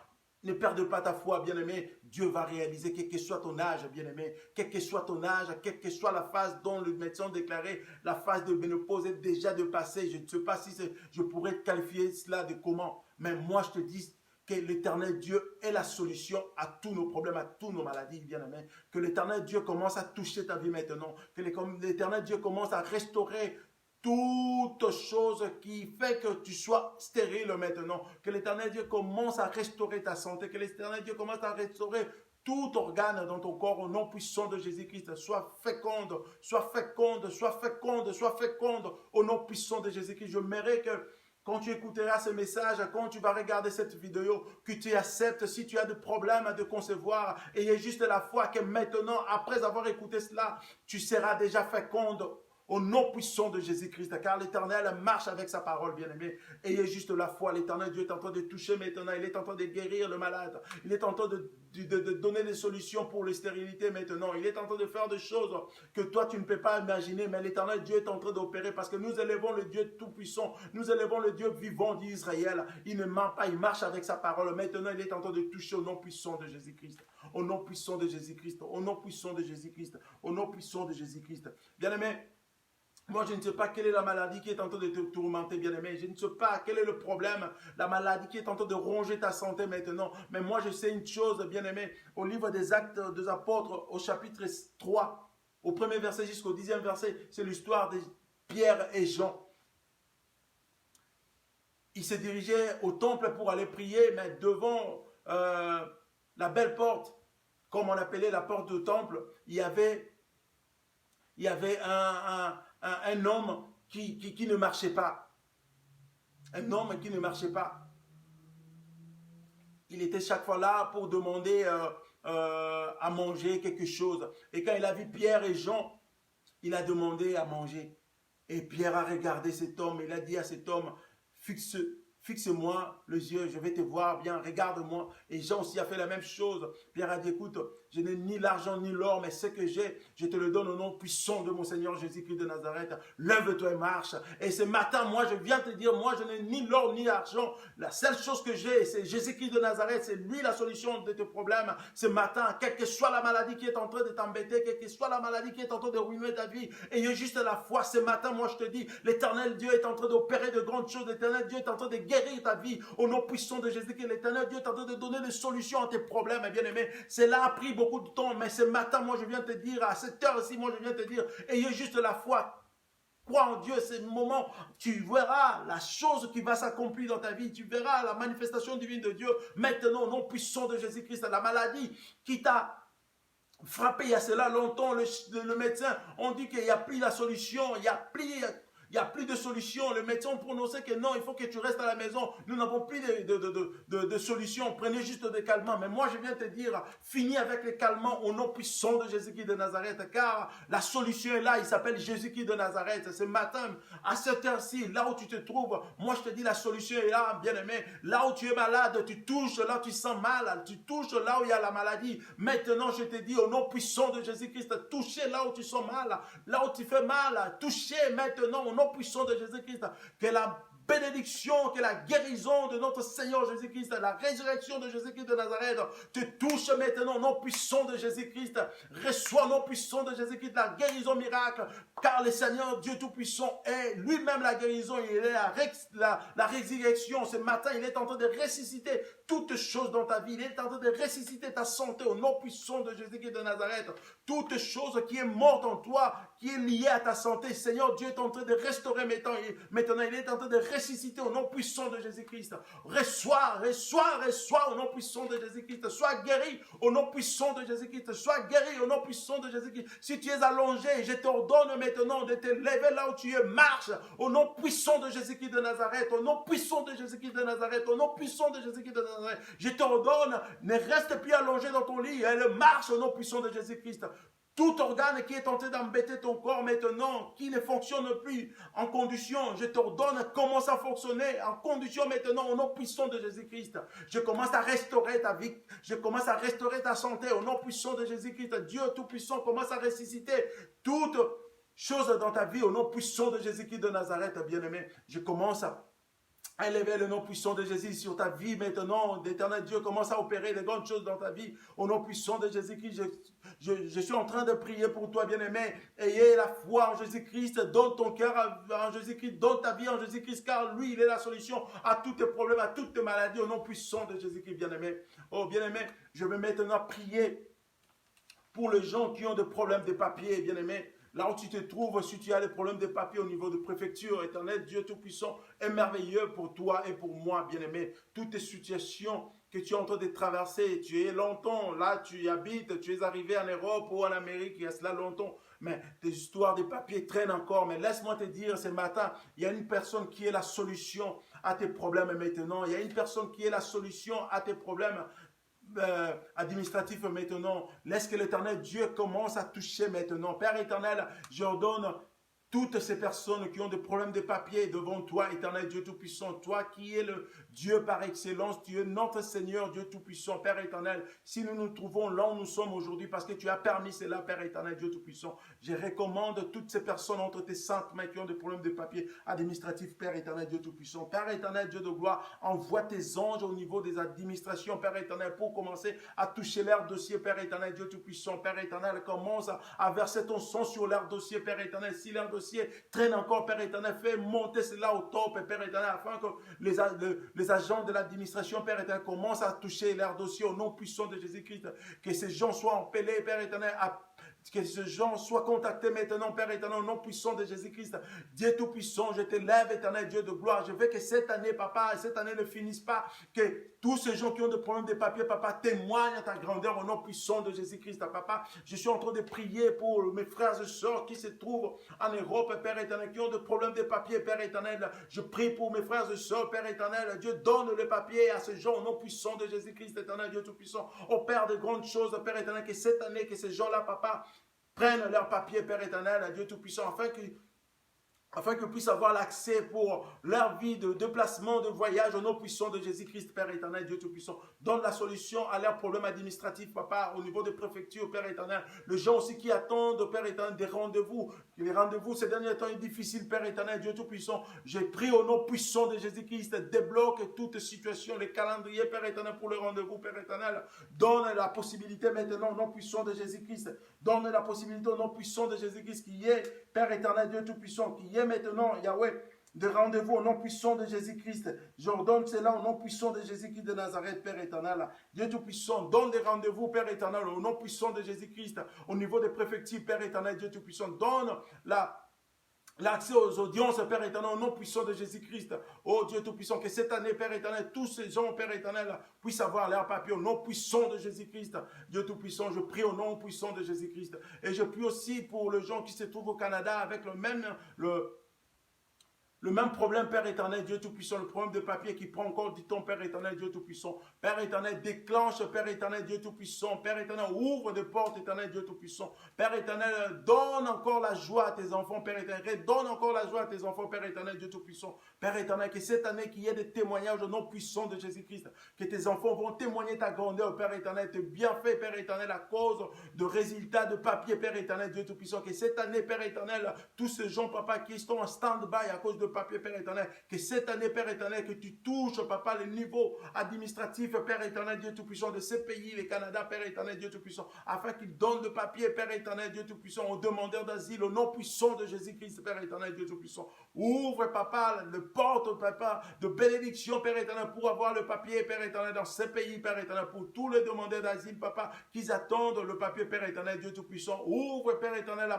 ne perds pas ta foi, bien-aimé. Dieu va réaliser, quel que soit ton âge, bien-aimé. Quel que soit ton âge, quelle que soit la phase dont le médecin déclaré, la phase de ménopause est déjà dépassée. Je ne sais pas si je pourrais qualifier cela de comment. Mais moi, je te dis que l'Éternel Dieu est la solution à tous nos problèmes, à toutes nos maladies, bien-aimé. Que l'Éternel Dieu commence à toucher ta vie maintenant. Que l'Éternel Dieu commence à restaurer toute chose qui fait que tu sois stérile maintenant. Que l'Éternel Dieu commence à restaurer ta santé. Que l'Éternel Dieu commence à restaurer tout organe dans ton corps au nom puissant de Jésus-Christ. Sois féconde, sois féconde, sois féconde, sois féconde au nom puissant de Jésus-Christ. Je mérite que quand tu écouteras ce message, quand tu vas regarder cette vidéo, que tu acceptes si tu as des problèmes à te concevoir, ayez juste la foi que maintenant, après avoir écouté cela, tu seras déjà féconde au nom puissant de Jésus-Christ, car l'Éternel marche avec sa parole, bien-aimé. Ayez juste la foi, l'Éternel Dieu est en train de toucher maintenant, il est en train de guérir le malade, il est en train de donner des solutions pour les stérilités maintenant, il est en train de faire des choses que toi tu ne peux pas imaginer, mais l'Éternel Dieu est en train d'opérer, parce que nous élevons le Dieu tout-puissant, nous élevons le Dieu vivant d'Israël, il ne ment pas, il marche avec sa parole, maintenant il est en train de toucher au nom puissant de Jésus-Christ, au nom puissant de Jésus-Christ, au nom puissant de Jésus-Christ, au nom puissant de Jésus-Christ. Bien-aimé, moi, je ne sais pas quelle est la maladie qui est en train de te tourmenter, bien-aimé. Je ne sais pas quel est le problème, la maladie qui est en train de ronger ta santé maintenant. Mais moi, je sais une chose, bien-aimé. Au livre des Actes des Apôtres, au chapitre 3, au premier verset jusqu'au 10e verset, c'est l'histoire de Pierre et Jean. Ils se dirigeaient au temple pour aller prier, mais devant la belle porte, comme on appelait la porte du temple, il y avait un homme qui ne marchait pas. Un homme qui ne marchait pas. Il était chaque fois là pour demander à manger quelque chose. Et quand il a vu Pierre et Jean, il a demandé à manger. Et Pierre a regardé cet homme. Il a dit à cet homme, fixe-moi les yeux, je vais te voir bien, regarde-moi. Et Jean aussi a fait la même chose. Pierre a dit, écoute, je n'ai ni l'argent ni l'or, mais ce que j'ai, je te le donne au nom puissant de mon Seigneur Jésus-Christ de Nazareth. Lève-toi et marche. Et ce matin, moi, je viens te dire, moi, je n'ai ni l'or ni l'argent. La seule chose que j'ai, c'est Jésus-Christ de Nazareth. C'est lui la solution de tes problèmes. Ce matin, quelle que soit la maladie qui est en train de t'embêter, quelle que soit la maladie qui est en train de ruiner ta vie, ayez juste la foi. Ce matin, moi, je te dis, l'Éternel Dieu est en train d'opérer de grandes choses. L'Éternel Dieu est en train de guérir ta vie. Au nom puissant de Jésus-Christ, l'Éternel Dieu est en train de donner des solutions à tes problèmes, bien-aimé. Cela a pris beaucoup de temps, mais ce matin, moi, je viens te dire, à cette heure-ci, moi, je viens te dire, ayez juste la foi. Crois en Dieu, c'est le moment, tu verras la chose qui va s'accomplir dans ta vie, tu verras la manifestation divine de Dieu. Maintenant, au nom puissant de Jésus-Christ, la maladie qui t'a frappé il y a cela longtemps, le médecin, on dit qu'il n'y a plus la solution, il n'y a plus de solution. Le médecin prononçait que non, il faut que tu restes à la maison. Nous n'avons plus de solution. Prenez juste des calmants. Mais moi, je viens te dire, finis avec les calmants au nom puissant de Jésus-Christ de Nazareth. Car la solution est là. Il s'appelle Jésus-Christ de Nazareth. Ce matin, à cette heure-ci, là où tu te trouves, moi, je te dis, la solution est là, bien-aimé. Là où tu es malade, tu touches, là où tu sens mal, tu touches là où il y a la maladie. Maintenant, je te dis, au nom puissant de Jésus-Christ, touchez là où tu sens mal, là où tu fais mal, touchez maintenant au nom puissant de Jésus-Christ, que la bénédiction, que la guérison de notre Seigneur Jésus-Christ, la résurrection de Jésus-Christ de Nazareth te touche maintenant au nom puissant de Jésus-Christ. Reçois au nom puissant de Jésus-Christ la guérison miracle, car le Seigneur Dieu Tout-Puissant est lui-même la guérison, il est la résurrection. Ce matin, il est en train de ressusciter toutes choses dans ta vie, il est en train de ressusciter ta santé au nom puissant de Jésus-Christ de Nazareth. Toute chose qui est morte en toi, qui est liée à ta santé, Seigneur Dieu est en train de restaurer maintenant, il est en train de ressusciter au nom puissant de Jésus-Christ. Reçois au nom puissant de Jésus-Christ. Sois guéri au nom puissant de Jésus-Christ. Sois guéri au nom puissant de Jésus-Christ. Si tu es allongé, je t'ordonne maintenant de te lever là où tu es. Marche au nom puissant de Jésus-Christ de Nazareth. Au nom puissant de Jésus-Christ de Nazareth. Au nom puissant de Jésus-Christ de Nazareth. Je t'ordonne, ne reste plus allongé dans ton lit. Elle marche au nom puissant de Jésus-Christ. Tout organe qui est tenté d'embêter ton corps maintenant, qui ne fonctionne plus en condition, je t'ordonne, commence à fonctionner en condition maintenant au nom puissant de Jésus-Christ. Je commence à restaurer ta vie, je commence à restaurer ta santé au nom puissant de Jésus-Christ. Dieu Tout-Puissant commence à ressusciter toute chose dans ta vie au nom puissant de Jésus-Christ de Nazareth, bien-aimé. Je commence à élever le nom puissant de Jésus sur ta vie maintenant. L'Éternel Dieu commence à opérer de grandes choses dans ta vie. Au nom puissant de Jésus-Christ, je suis en train de prier pour toi, bien-aimé. Ayez la foi en Jésus-Christ. Donne ton cœur en Jésus-Christ. Donne ta vie en Jésus-Christ, car lui, il est la solution à tous tes problèmes, à toutes tes maladies. Au nom puissant de Jésus-Christ, bien-aimé. Oh, bien-aimé, je vais maintenant prier pour les gens qui ont des problèmes de papier, bien-aimé. Là où tu te trouves, si tu as des problèmes de papier au niveau de préfecture, Éternel, Dieu Tout-Puissant est merveilleux pour toi et pour moi, bien-aimé. Toutes tes situations que tu es en train de traverser, tu es longtemps, là tu y habites, tu es arrivé en Europe ou en Amérique, il y a cela longtemps, mais tes histoires de papier traînent encore. Mais laisse-moi te dire, ce matin, il y a une personne qui est la solution à tes problèmes maintenant. Il y a une personne qui est la solution à tes problèmes administratif maintenant. Laisse que l'Éternel Dieu commence à toucher maintenant. Père éternel, j'ordonne toutes ces personnes qui ont des problèmes de papier devant toi, éternel Dieu Tout-Puissant, toi qui es le Dieu par excellence, tu es notre Seigneur, Dieu Tout-Puissant, Père éternel. Si nous nous trouvons là où nous sommes aujourd'hui, parce que tu as permis cela, Père éternel, Dieu Tout-Puissant, je recommande toutes ces personnes entre tes saintes mains qui ont des problèmes de papier administratifs, Père éternel, Dieu Tout-Puissant. Père éternel, Dieu de gloire, envoie tes anges au niveau des administrations, Père éternel, pour commencer à toucher leur dossier, Père éternel, Dieu Tout-Puissant. Père éternel, commence à verser ton sang sur leur dossier, Père éternel. Si leur dossier traîne encore, Père éternel, fais monter cela au top, Père éternel, afin que les agents de l'administration, Père éternel, commencent à toucher leur dossier au nom puissant de Jésus-Christ. Que ces gens soient appelés, Père éternel, que ces gens soient contactés maintenant, Père éternel, au nom puissant de Jésus-Christ. Dieu Tout-Puissant, je t'élève, éternel Dieu de gloire. Je veux que cette année, Papa, cette année ne finisse pas, que tous ces gens qui ont des problèmes de papier, Papa, témoignent à ta grandeur au nom puissant de Jésus-Christ, Papa. Je suis en train de prier pour mes frères et sœurs qui se trouvent en Europe, Père éternel, qui ont des problèmes de papier, Père éternel. Je prie pour mes frères et sœurs, Père éternel. Dieu, donne le papier à ces gens au nom puissant de Jésus-Christ, éternel Dieu Tout-Puissant. Opère de grandes choses, Père éternel, que cette année, que ces gens-là, Papa, prennent leur papier, Père éternel, à Dieu Tout-Puissant, afin qu'ils puissent avoir l'accès pour leur vie de déplacement, de voyage au nom puissant de Jésus-Christ, Père éternel, Dieu Tout-Puissant. Donne la solution à leurs problèmes administratifs, Papa, au niveau des préfectures, Père éternel. Les gens aussi qui attendent, Père éternel, des rendez-vous. Les rendez-vous ces derniers temps sont difficiles, Père éternel, Dieu Tout-Puissant. J'ai pris au nom puissant de Jésus-Christ, débloque toute situation, les calendriers, Père éternel, pour les rendez-vous, Père éternel. Donne la possibilité maintenant au nom puissant de Jésus-Christ. Donne la possibilité au nom puissant de Jésus-Christ qui est, Père éternel, Dieu Tout-Puissant, qui est maintenant, Yahweh, de rendez-vous au nom puissant de Jésus-Christ. J'ordonne cela au nom puissant de Jésus-Christ de Nazareth, Père éternel. Dieu Tout-Puissant, donne des rendez-vous, Père éternel, au nom puissant de Jésus-Christ, au niveau des préfectures, Père éternel, Dieu Tout-Puissant. Donne l'accès aux audiences, Père éternel, au nom puissant de Jésus-Christ. Oh Dieu Tout-Puissant, que cette année, Père éternel, tous ces gens, Père éternel, puissent avoir leur papier au nom puissant de Jésus-Christ. Dieu Tout-Puissant, je prie au nom puissant de Jésus-Christ. Et je prie aussi pour les gens qui se trouvent au Canada avec le même problème, Père éternel, Dieu Tout-Puissant, le problème de papier qui prend encore du temps, Père éternel, Dieu Tout-Puissant. Père éternel, déclenche, Père éternel, Dieu Tout-Puissant. Père éternel, ouvre des portes, éternel, Dieu Tout-Puissant. Père éternel, donne encore la joie à tes enfants, Père éternel. Donne encore la joie à tes enfants, Père éternel, Dieu Tout-Puissant. Père éternel, que cette année, qu'il y ait des témoignages au nom puissant de Jésus-Christ. Que tes enfants vont témoigner ta grandeur, Père éternel, tes bienfaits, Père éternel, à cause de résultats de papier, Père éternel, Dieu Tout-Puissant. Que cette année, Père éternel, tous ces gens, Papa, qui sont en stand-by à cause de papier, Père éternel, que cette année, Père éternel, que tu touches, Papa, les niveaux administratifs, Père éternel, Dieu Tout-Puissant, de ces pays, les Canada, Père éternel, Dieu Tout-Puissant, afin qu'ils donnent le papier, Père éternel, Dieu Tout-Puissant, aux demandeurs d'asile, au nom puissant de Jésus-Christ, Père éternel, Dieu Tout-Puissant. Ouvre, Papa, le porte, Papa, de bénédiction, Père éternel, pour avoir le papier, Père éternel, dans ces pays, Père éternel, pour tous les demandeurs d'asile, Papa, qu'ils attendent le papier, Père éternel, Dieu Tout-Puissant. Ouvre, Père éternel,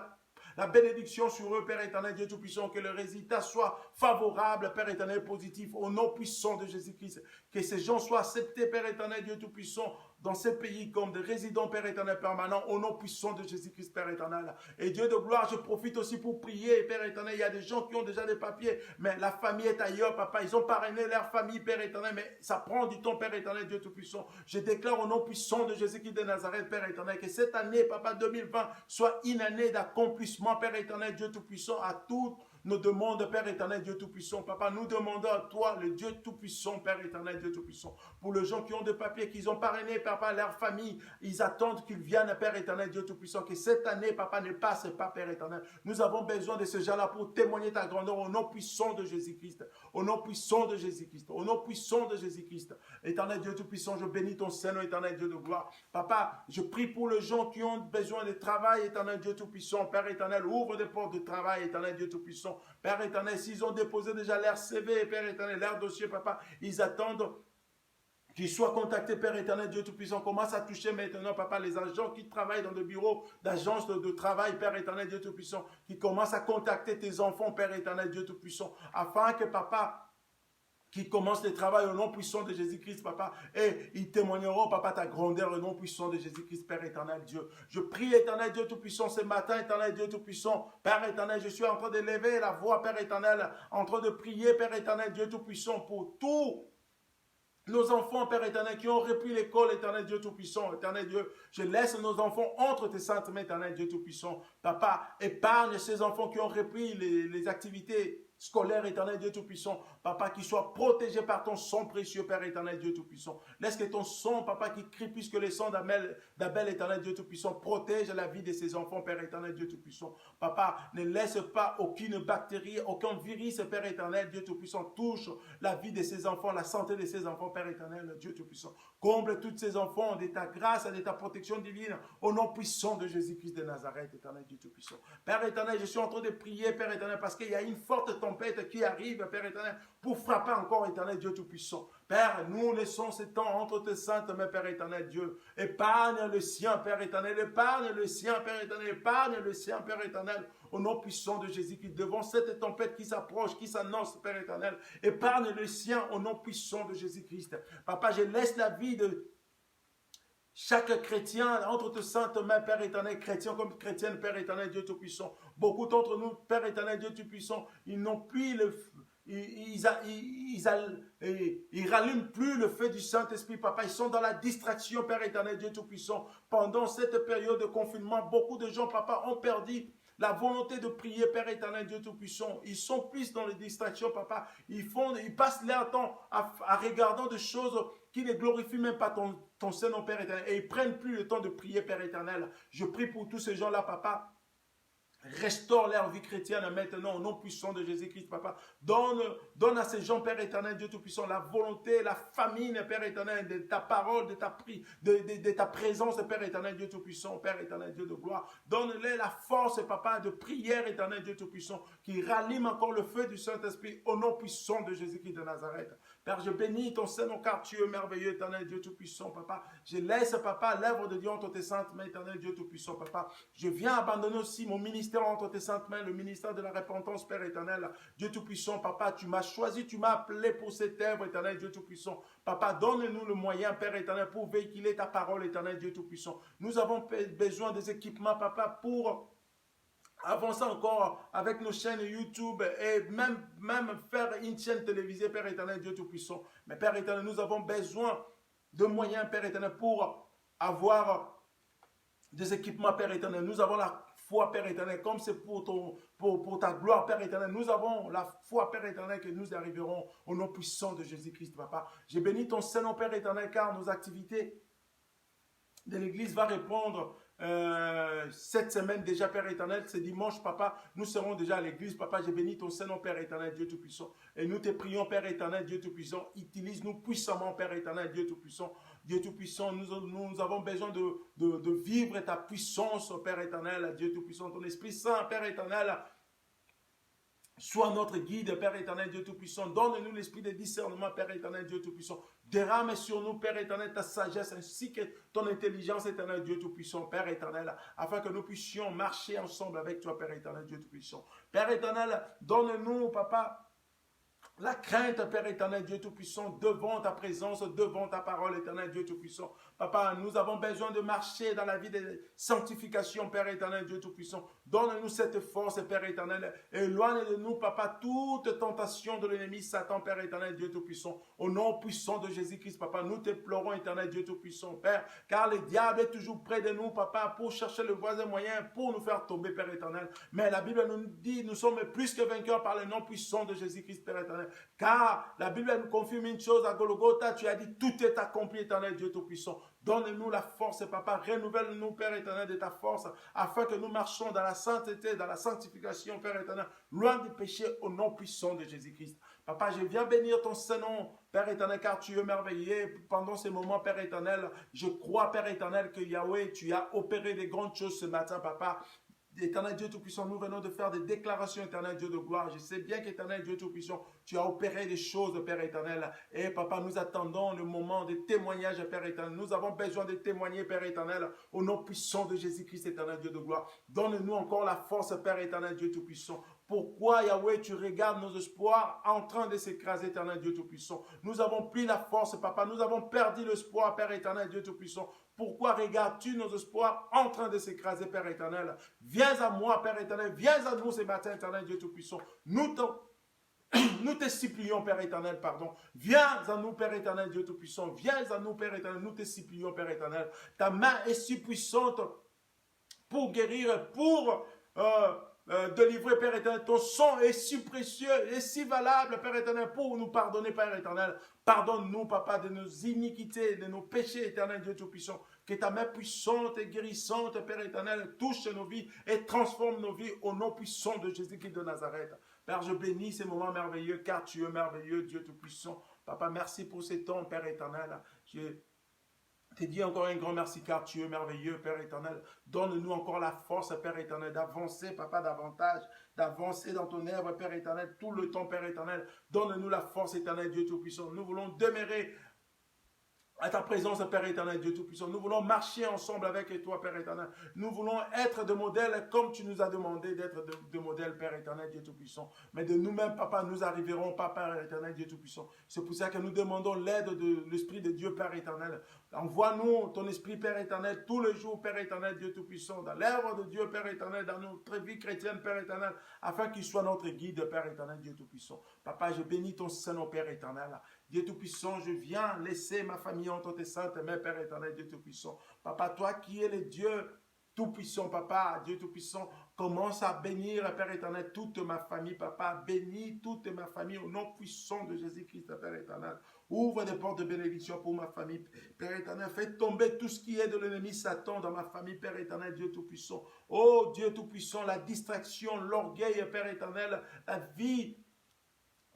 la bénédiction sur eux, Père éternel, Dieu Tout-Puissant, que le résultat soit favorable, Père éternel, positif, au nom puissant de Jésus-Christ. Que ces gens soient acceptés, Père éternel, Dieu Tout-Puissant, dans ces pays comme des résidents, Père éternel, permanents, au nom puissant de Jésus-Christ, Père éternel. Et Dieu de gloire, je profite aussi pour prier, Père éternel. Il y a des gens qui ont déjà des papiers, mais la famille est ailleurs, Papa. Ils ont parrainé leur famille, Père éternel, mais ça prend du temps, Père éternel, Dieu Tout-Puissant. Je déclare au nom puissant de Jésus-Christ de Nazareth, Père éternel, que cette année, Papa, 2020, soit une année d'accomplissement, Père éternel, Dieu Tout-Puissant, à toutes nos demandes, Père éternel, Dieu Tout-Puissant. Papa, nous demandons à toi, le Dieu Tout-Puissant, Père éternel, Dieu Tout-Puissant, pour les gens qui ont des papiers, qu'ils ont parrainé, Papa, leur famille, ils attendent qu'ils viennent, Père éternel, Dieu Tout-Puissant, que cette année, Papa, ne passe pas, Père éternel. Nous avons besoin de ce gens-là pour témoigner ta grandeur au nom puissant de Jésus-Christ, au nom puissant de Jésus-Christ, au nom puissant de Jésus-Christ. Éternel Dieu Tout-Puissant, je bénis ton Seigneur, éternel Dieu de gloire. Papa, je prie pour les gens qui ont besoin de travail, éternel Dieu Tout-Puissant. Père éternel, ouvre des portes de travail, éternel Dieu Tout-Puissant. Père éternel, s'ils ont déposé déjà leur CV, Père éternel, leur dossier, Papa, ils attendent qu'ils soient contactés, Père éternel, Dieu Tout-Puissant. Commence à toucher maintenant, Papa, les agents qui travaillent dans des bureaux d'agences de travail, Père éternel, Dieu Tout-Puissant, qui commencent à contacter tes enfants, Père éternel, Dieu Tout-Puissant, afin que, Papa, qui commence le travail au nom puissant de Jésus-Christ, Papa, et ils témoigneront, Papa, ta grandeur au nom puissant de Jésus-Christ, Père éternel, Dieu. Je prie, éternel Dieu Tout-Puissant, ce matin, éternel Dieu Tout-Puissant, Père éternel, je suis en train de lever la voix, Père éternel, en train de prier, Père éternel, Dieu Tout-Puissant, pour tout nos enfants, Père éternel, qui ont repris l'école, éternel Dieu Tout-Puissant, éternel Dieu, je laisse nos enfants entre tes saintes mains, éternel Dieu Tout-Puissant. Papa, épargne ces enfants qui ont repris les activités scolaires, éternel Dieu Tout-Puissant. Papa, qu'ils soient protégés par ton sang précieux, Père éternel Dieu Tout-Puissant. Laisse que ton sang, Papa, qui crie plus que le sang d'Abel, éternel Dieu Tout-Puissant, protège la vie de ces enfants, Père éternel Dieu Tout-Puissant. Papa, ne laisse pas aucune bactérie, aucun virus, Père éternel Dieu Tout-Puissant, touche la vie de ces enfants, la santé de ces enfants, Père éternel Dieu Tout-Puissant. Comble tous ces enfants de ta grâce et de ta protection divine, au nom puissant de Jésus-Christ de Nazareth, éternel Dieu Tout-Puissant. Père éternel, je suis en train de prier, Père éternel, parce qu'il y a une forte tempête qui arrive, Père éternel, pour frapper encore, éternel Dieu Tout-Puissant. Père, nous laissons ce temps entre tes saintes mains, Père éternel Dieu. Épargne le sien, Père éternel, épargne le sien, Père éternel, épargne le sien, Père éternel, au nom puissant de Jésus-Christ. Devant cette tempête qui s'approche, qui s'annonce, Père éternel, épargne le sien, au nom puissant de Jésus-Christ. Papa, je laisse la vie de chaque chrétien entre tes saintes mains, Père éternel, chrétien comme chrétienne, Père éternel, Dieu Tout-Puissant. Beaucoup d'entre nous, Père éternel, Dieu Tout-Puissant, ils n'ont plus le ils rallument plus le feu du Saint-Esprit, Papa. Ils sont dans la distraction, Père éternel, Dieu Tout-Puissant. Pendant cette période de confinement, beaucoup de gens, Papa, ont perdu la volonté de prier, Père éternel, Dieu Tout-Puissant. Ils sont plus dans les distractions, Papa. Ils passent leur temps à regarder des choses qui ne glorifient même pas ton Saint-Nom, Père éternel. Et ils prennent plus le temps de prier, Père éternel. Je prie pour tous ces gens-là, Papa. Restaure leur vie chrétienne maintenant au nom puissant de Jésus-Christ, Papa. Donne à ces gens, Père éternel, Dieu Tout-Puissant, la volonté, la famine, Père éternel, de ta parole, de ta présence, Père éternel, Dieu Tout-Puissant, Père éternel, Dieu de gloire. Donne-les la force, Papa, de prière, éternel, Dieu Tout-Puissant, qui rallume encore le feu du Saint-Esprit au nom puissant de Jésus-Christ de Nazareth. Père, je bénis ton Saint-Nom, car tu es merveilleux, éternel, Dieu Tout-Puissant, Papa. Je laisse, Papa, l'œuvre de Dieu entre tes saintes mains, éternel, Dieu Tout-Puissant, Papa. Je viens abandonner aussi mon ministère entre tes saintes mains, le ministère de la repentance, Père éternel, Dieu Tout-Puissant, Papa. Tu m'as choisi, tu m'as appelé pour cette œuvre, éternel, Dieu Tout-Puissant. Papa, donne-nous le moyen, Père éternel, pour véhiculer ta parole, éternel, Dieu Tout-Puissant. Nous avons besoin des équipements, Papa, pour avancer encore avec nos chaînes YouTube et même faire une chaîne télévisée, Père éternel, Dieu Tout-Puissant. Mais Père éternel, nous avons besoin de moyens, Père éternel, pour avoir des équipements, Père éternel. Nous avons la foi, Père éternel, comme c'est pour ta gloire, Père éternel. Nous avons la foi, Père éternel, que nous arriverons au nom puissant de Jésus-Christ, Papa. J'ai béni ton Saint-Nom, Père éternel, car nos activités de l'Église vont répondre cette semaine déjà, Père éternel. C'est dimanche, Papa. Nous serons déjà à l'église, Papa. J'ai béni ton Saint-Nom, Père éternel, Dieu Tout-Puissant. Et nous te prions, Père éternel, Dieu Tout-Puissant. Utilise-nous puissamment, Père éternel, Dieu Tout-Puissant. Dieu Tout-Puissant, nous avons besoin de vivre ta puissance, Père éternel, Dieu Tout-Puissant. Ton Esprit Saint, Père éternel, sois notre guide, Père éternel, Dieu Tout-Puissant. Donne-nous l'esprit de discernement, Père éternel, Dieu Tout-Puissant. Derrame sur nous, Père éternel, ta sagesse ainsi que ton intelligence, éternel, Dieu Tout-Puissant, Père éternel, afin que nous puissions marcher ensemble avec toi, Père éternel, Dieu Tout-Puissant. Père éternel, donne-nous, Papa, la crainte, Père éternel, Dieu Tout-Puissant, devant ta présence, devant ta parole, éternel, Dieu Tout-Puissant. Papa, nous avons besoin de marcher dans la vie de sanctification, Père éternel, Dieu Tout-Puissant. Donne-nous cette force, Père éternel. Éloigne de nous, Papa, toute tentation de l'ennemi, Satan, Père éternel, Dieu Tout-Puissant. Au nom puissant de Jésus-Christ, Papa, nous te pleurons, éternel, Dieu Tout-Puissant, Père, car le diable est toujours près de nous, Papa, pour chercher le voisin moyen, pour nous faire tomber, Père éternel. Mais la Bible nous dit, nous sommes plus que vainqueurs par le nom puissant de Jésus-Christ, Père éternel. Car la Bible nous confirme une chose à Golgotha, tu as dit, tout est accompli, éternel, Dieu Tout-Puissant. Donne-nous la force, Papa. Renouvelle-nous, Père éternel, de ta force, afin que nous marchions dans la sainteté, dans la sanctification, Père éternel, loin du péché, au nom puissant de Jésus-Christ. Papa, je viens bénir ton Saint-Nom, Père éternel, car tu es merveilleux pendant ces moments, Père éternel. Je crois, Père éternel, que Yahweh, tu as opéré de grandes choses ce matin, Papa. Éternel Dieu Tout-Puissant, nous venons de faire des déclarations, éternel Dieu de gloire. Je sais bien qu'éternel Dieu Tout-Puissant, tu as opéré des choses, Père éternel. Et Papa, nous attendons le moment de témoignage, Père éternel. Nous avons besoin de témoigner, Père éternel, au nom puissant de Jésus-Christ, éternel Dieu de gloire. Donne-nous encore la force, Père éternel Dieu Tout-Puissant. Pourquoi, Yahweh, tu regardes nos espoirs en train de s'écraser, éternel Dieu Tout-Puissant? Nous avons pris la force, Papa. Nous avons perdu l'espoir, Père éternel Dieu Tout-Puissant. Pourquoi regardes-tu nos espoirs en train de s'écraser, Père éternel? Viens à moi, Père éternel. Viens à nous ce matin, éternel Dieu Tout-Puissant. Nous Nous te supplions, Père éternel, pardon. Viens à nous, Père éternel, Dieu Tout-Puissant. Viens à nous, Père éternel. Nous te supplions, Père éternel. Ta main est si puissante pour guérir, pour délivrer, Père éternel. Ton sang est si précieux et si valable, Père éternel, pour nous pardonner, Père éternel. Pardonne-nous, Papa, de nos iniquités, de nos péchés, éternel Dieu Tout-Puissant. Que ta main puissante et guérissante, Père éternel, touche nos vies et transforme nos vies au nom puissant de Jésus-Christ de Nazareth. Père, je bénis ces moments merveilleux, car tu es merveilleux, Dieu Tout-Puissant. Papa, merci pour ces temps, Père éternel. Je te dis encore un grand merci, car tu es merveilleux, Père éternel. Donne-nous encore la force, Père éternel, d'avancer, Papa, davantage, d'avancer dans ton œuvre, Père éternel, tout le temps, Père éternel. Donne-nous la force, éternelle, Dieu Tout-Puissant. Nous voulons demeurer à ta présence, Père éternel, Dieu Tout-Puissant. Nous voulons marcher ensemble avec toi, Père éternel. Nous voulons être de modèles comme tu nous as demandé d'être de modèles, Père éternel, Dieu Tout-Puissant. Mais de nous-mêmes, Papa, nous arriverons pas, Père éternel, Dieu Tout-Puissant. C'est pour ça que nous demandons l'aide de l'Esprit de Dieu, Père éternel. Envoie-nous ton Esprit, Père éternel, tous les jours, Père éternel, Dieu Tout-Puissant, dans l'œuvre de Dieu, Père éternel, dans notre vie chrétienne, Père éternel, afin qu'il soit notre guide, Père éternel, Dieu Tout-Puissant. Papa, je bénis ton Saint-Nom, Père éternel. Dieu Tout-Puissant, je viens laisser ma famille entre tes saintes mains, Père éternel, Dieu Tout-Puissant. Papa, toi qui es le Dieu Tout-Puissant, Papa, Dieu Tout-Puissant, commence à bénir, Père éternel, toute ma famille, Papa. Bénis toute ma famille au nom puissant de Jésus-Christ, Père éternel. Ouvre des portes de bénédiction pour ma famille, Père éternel. Fais tomber tout ce qui est de l'ennemi Satan dans ma famille, Père éternel, Dieu Tout-Puissant. Oh Dieu Tout-Puissant, la distraction, l'orgueil, Père éternel, la vie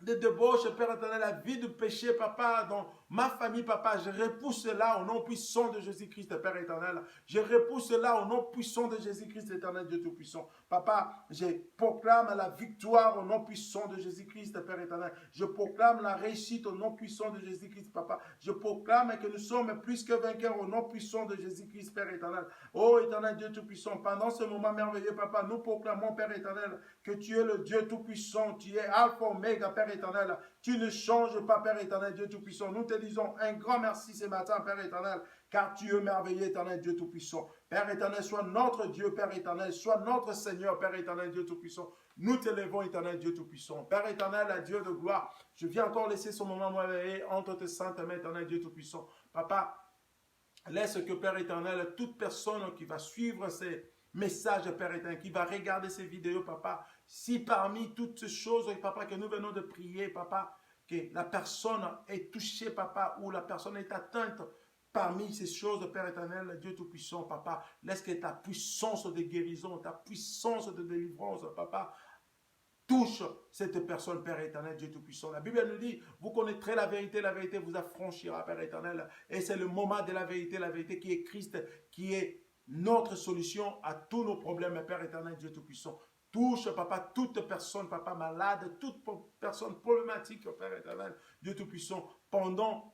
de débauche, Père éternel, la vie de péché, Papa, dans ma famille, Papa, je repousse cela au nom puissant de Jésus-Christ, Père éternel. Je repousse cela au nom puissant de Jésus-Christ, éternel Dieu Tout-Puissant. Papa, je proclame la victoire au nom puissant de Jésus-Christ, Père éternel. Je proclame la réussite au nom puissant de Jésus-Christ, Papa. Je proclame que nous sommes plus que vainqueurs au nom puissant de Jésus-Christ, Père éternel. Oh, éternel Dieu Tout-Puissant, pendant ce moment merveilleux, Papa, nous proclamons, Père éternel, que tu es le Dieu Tout-Puissant, tu es Alpha, Omega, Père éternel. Tu ne changes pas, Père éternel, Dieu Tout-Puissant. Nous te disons un grand merci ce matin, Père éternel, car tu es merveilleux, éternel, Dieu Tout-Puissant. Père éternel, sois notre Dieu, Père éternel, sois notre Seigneur, Père éternel, Dieu Tout-Puissant. Nous t'élèvons, éternel, Dieu Tout-Puissant. Père éternel, Dieu de gloire, je viens encore laisser ce moment merveilleux entre tes saintes mains, éternel, Dieu Tout-Puissant. Papa, laisse que, Père éternel, toute personne qui va suivre ces messages, Père éternel, qui va regarder ces vidéos, Papa, si parmi toutes ces choses, Papa, que nous venons de prier, Papa, que la personne est touchée, Papa, ou la personne est atteinte parmi ces choses, Père éternel, Dieu Tout-Puissant, Papa, laisse que ta puissance de guérison, ta puissance de délivrance, Papa, touche cette personne, Père éternel, Dieu Tout-Puissant. La Bible nous dit, vous connaîtrez la vérité vous affranchira, Père éternel. Et c'est le moment de la vérité qui est Christ, qui est notre solution à tous nos problèmes, Père éternel, Dieu Tout-Puissant. Touche, Papa, toute personne, Papa, malade, toute personne problématique, Père éternel, Dieu Tout-Puissant, pendant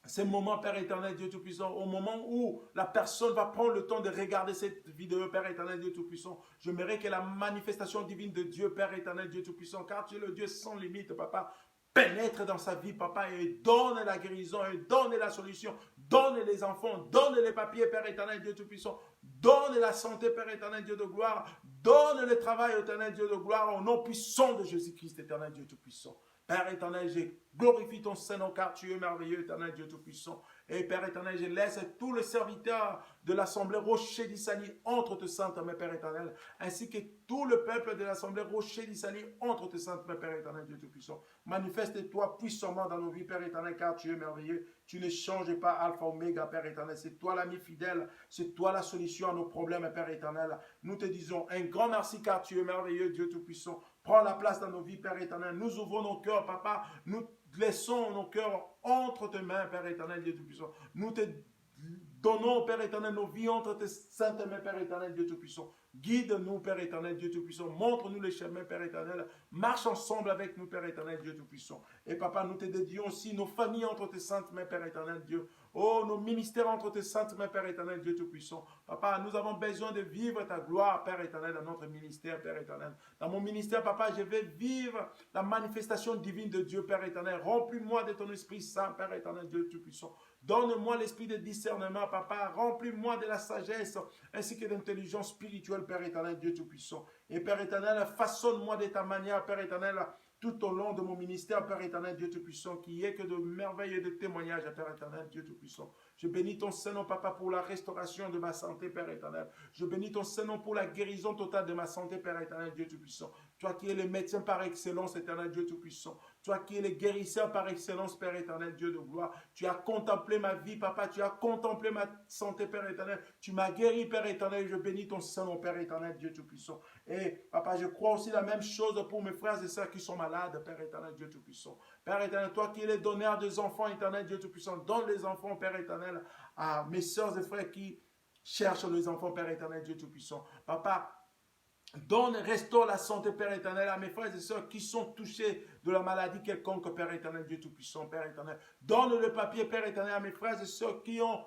ces moments, Père éternel, Dieu Tout-Puissant, au moment où la personne va prendre le temps de regarder cette vidéo, Père éternel, Dieu Tout-Puissant, j'aimerais que la manifestation divine de Dieu, Père éternel, Dieu Tout-Puissant, car tu es le Dieu sans limite, Papa, pénètre dans sa vie, Papa, et donne la guérison, et donne la solution, donne les enfants, donne les papiers, Père éternel, Dieu Tout-Puissant, donne la santé, Père éternel, Dieu de gloire, donne le travail, éternel, Dieu de gloire, au nom puissant de Jésus-Christ, éternel, Dieu Tout-Puissant. Père éternel, je glorifie ton Saint-Nom, car tu es merveilleux, éternel, Dieu Tout-Puissant. Et Père éternel, je laisse tous les serviteurs de l'Assemblée Rocher d'Issali entre tes saintes mains, Père éternel, ainsi que tout le peuple de l'Assemblée Rocher d'Issali entre tes saintes mains, Père éternel, Dieu Tout-Puissant. Manifeste-toi puissamment dans nos vies, Père éternel, car tu es merveilleux. Tu ne changes pas, Alpha, Oméga, Père éternel. C'est toi l'ami fidèle, c'est toi la solution à nos problèmes, Père éternel. Nous te disons un grand merci, car tu es merveilleux, Dieu Tout-Puissant. Prends la place dans nos vies, Père éternel. Nous ouvrons nos cœurs, Papa. Nous laissons nos cœurs entre tes mains, Père éternel, Dieu Tout-Puissant. Nous te donnons, Père éternel, nos vies entre tes saintes mains, Père éternel, Dieu Tout-Puissant. Guide-nous, Père éternel, Dieu Tout-Puissant. Montre-nous les chemins, Père éternel. Marche ensemble avec nous, Père éternel, Dieu Tout-Puissant. Et Papa, nous te dédions aussi nos familles entre tes saintes mains, Père éternel, Dieu. Oh, nos ministères entre tes saintes mains, Père éternel, Dieu Tout-Puissant. Papa, nous avons besoin de vivre ta gloire, Père éternel, dans notre ministère, Père éternel. Dans mon ministère, Papa, je vais vivre la manifestation divine de Dieu, Père éternel. Remplis-moi de ton Esprit Saint, Père éternel, Dieu Tout-Puissant. Donne-moi l'esprit de discernement, Papa. Remplis-moi de la sagesse ainsi que d'intelligence spirituelle, Père éternel, Dieu Tout-Puissant. Et Père éternel, façonne-moi de ta manière, Père éternel, tout au long de mon ministère, Père éternel, Dieu Tout-Puissant, qu'il n'y ait que de merveilles et de témoignages, Père éternel, Dieu Tout-Puissant. Je bénis ton Saint-Nom, Papa, pour la restauration de ma santé, Père éternel. Je bénis ton Saint-Nom pour la guérison totale de ma santé, Père éternel, Dieu Tout-Puissant. Toi qui es le médecin par excellence, éternel Dieu Tout-Puissant. Toi qui es le guérisseur par excellence, Père éternel, Dieu de gloire. Tu as contemplé ma vie, Papa. Tu as contemplé ma santé, Père éternel. Tu m'as guéri, Père éternel. Je bénis ton Saint-Nom, Père éternel, Dieu Tout-Puissant. Et, Papa, je crois aussi la même chose pour mes frères et sœurs qui sont malades, Père éternel, Dieu Tout-Puissant. Père éternel, toi qui es le donneur des enfants, éternel, Dieu Tout-Puissant, donne les enfants, Père éternel, à mes sœurs et frères qui cherchent les enfants, Père éternel, Dieu Tout-Puissant. Papa, donne, restaure la santé, Père éternel, à mes frères et sœurs qui sont touchés de la maladie quelconque, Père éternel, Dieu Tout-Puissant, Père éternel. Donne le papier, Père éternel, à mes frères et sœurs qui ont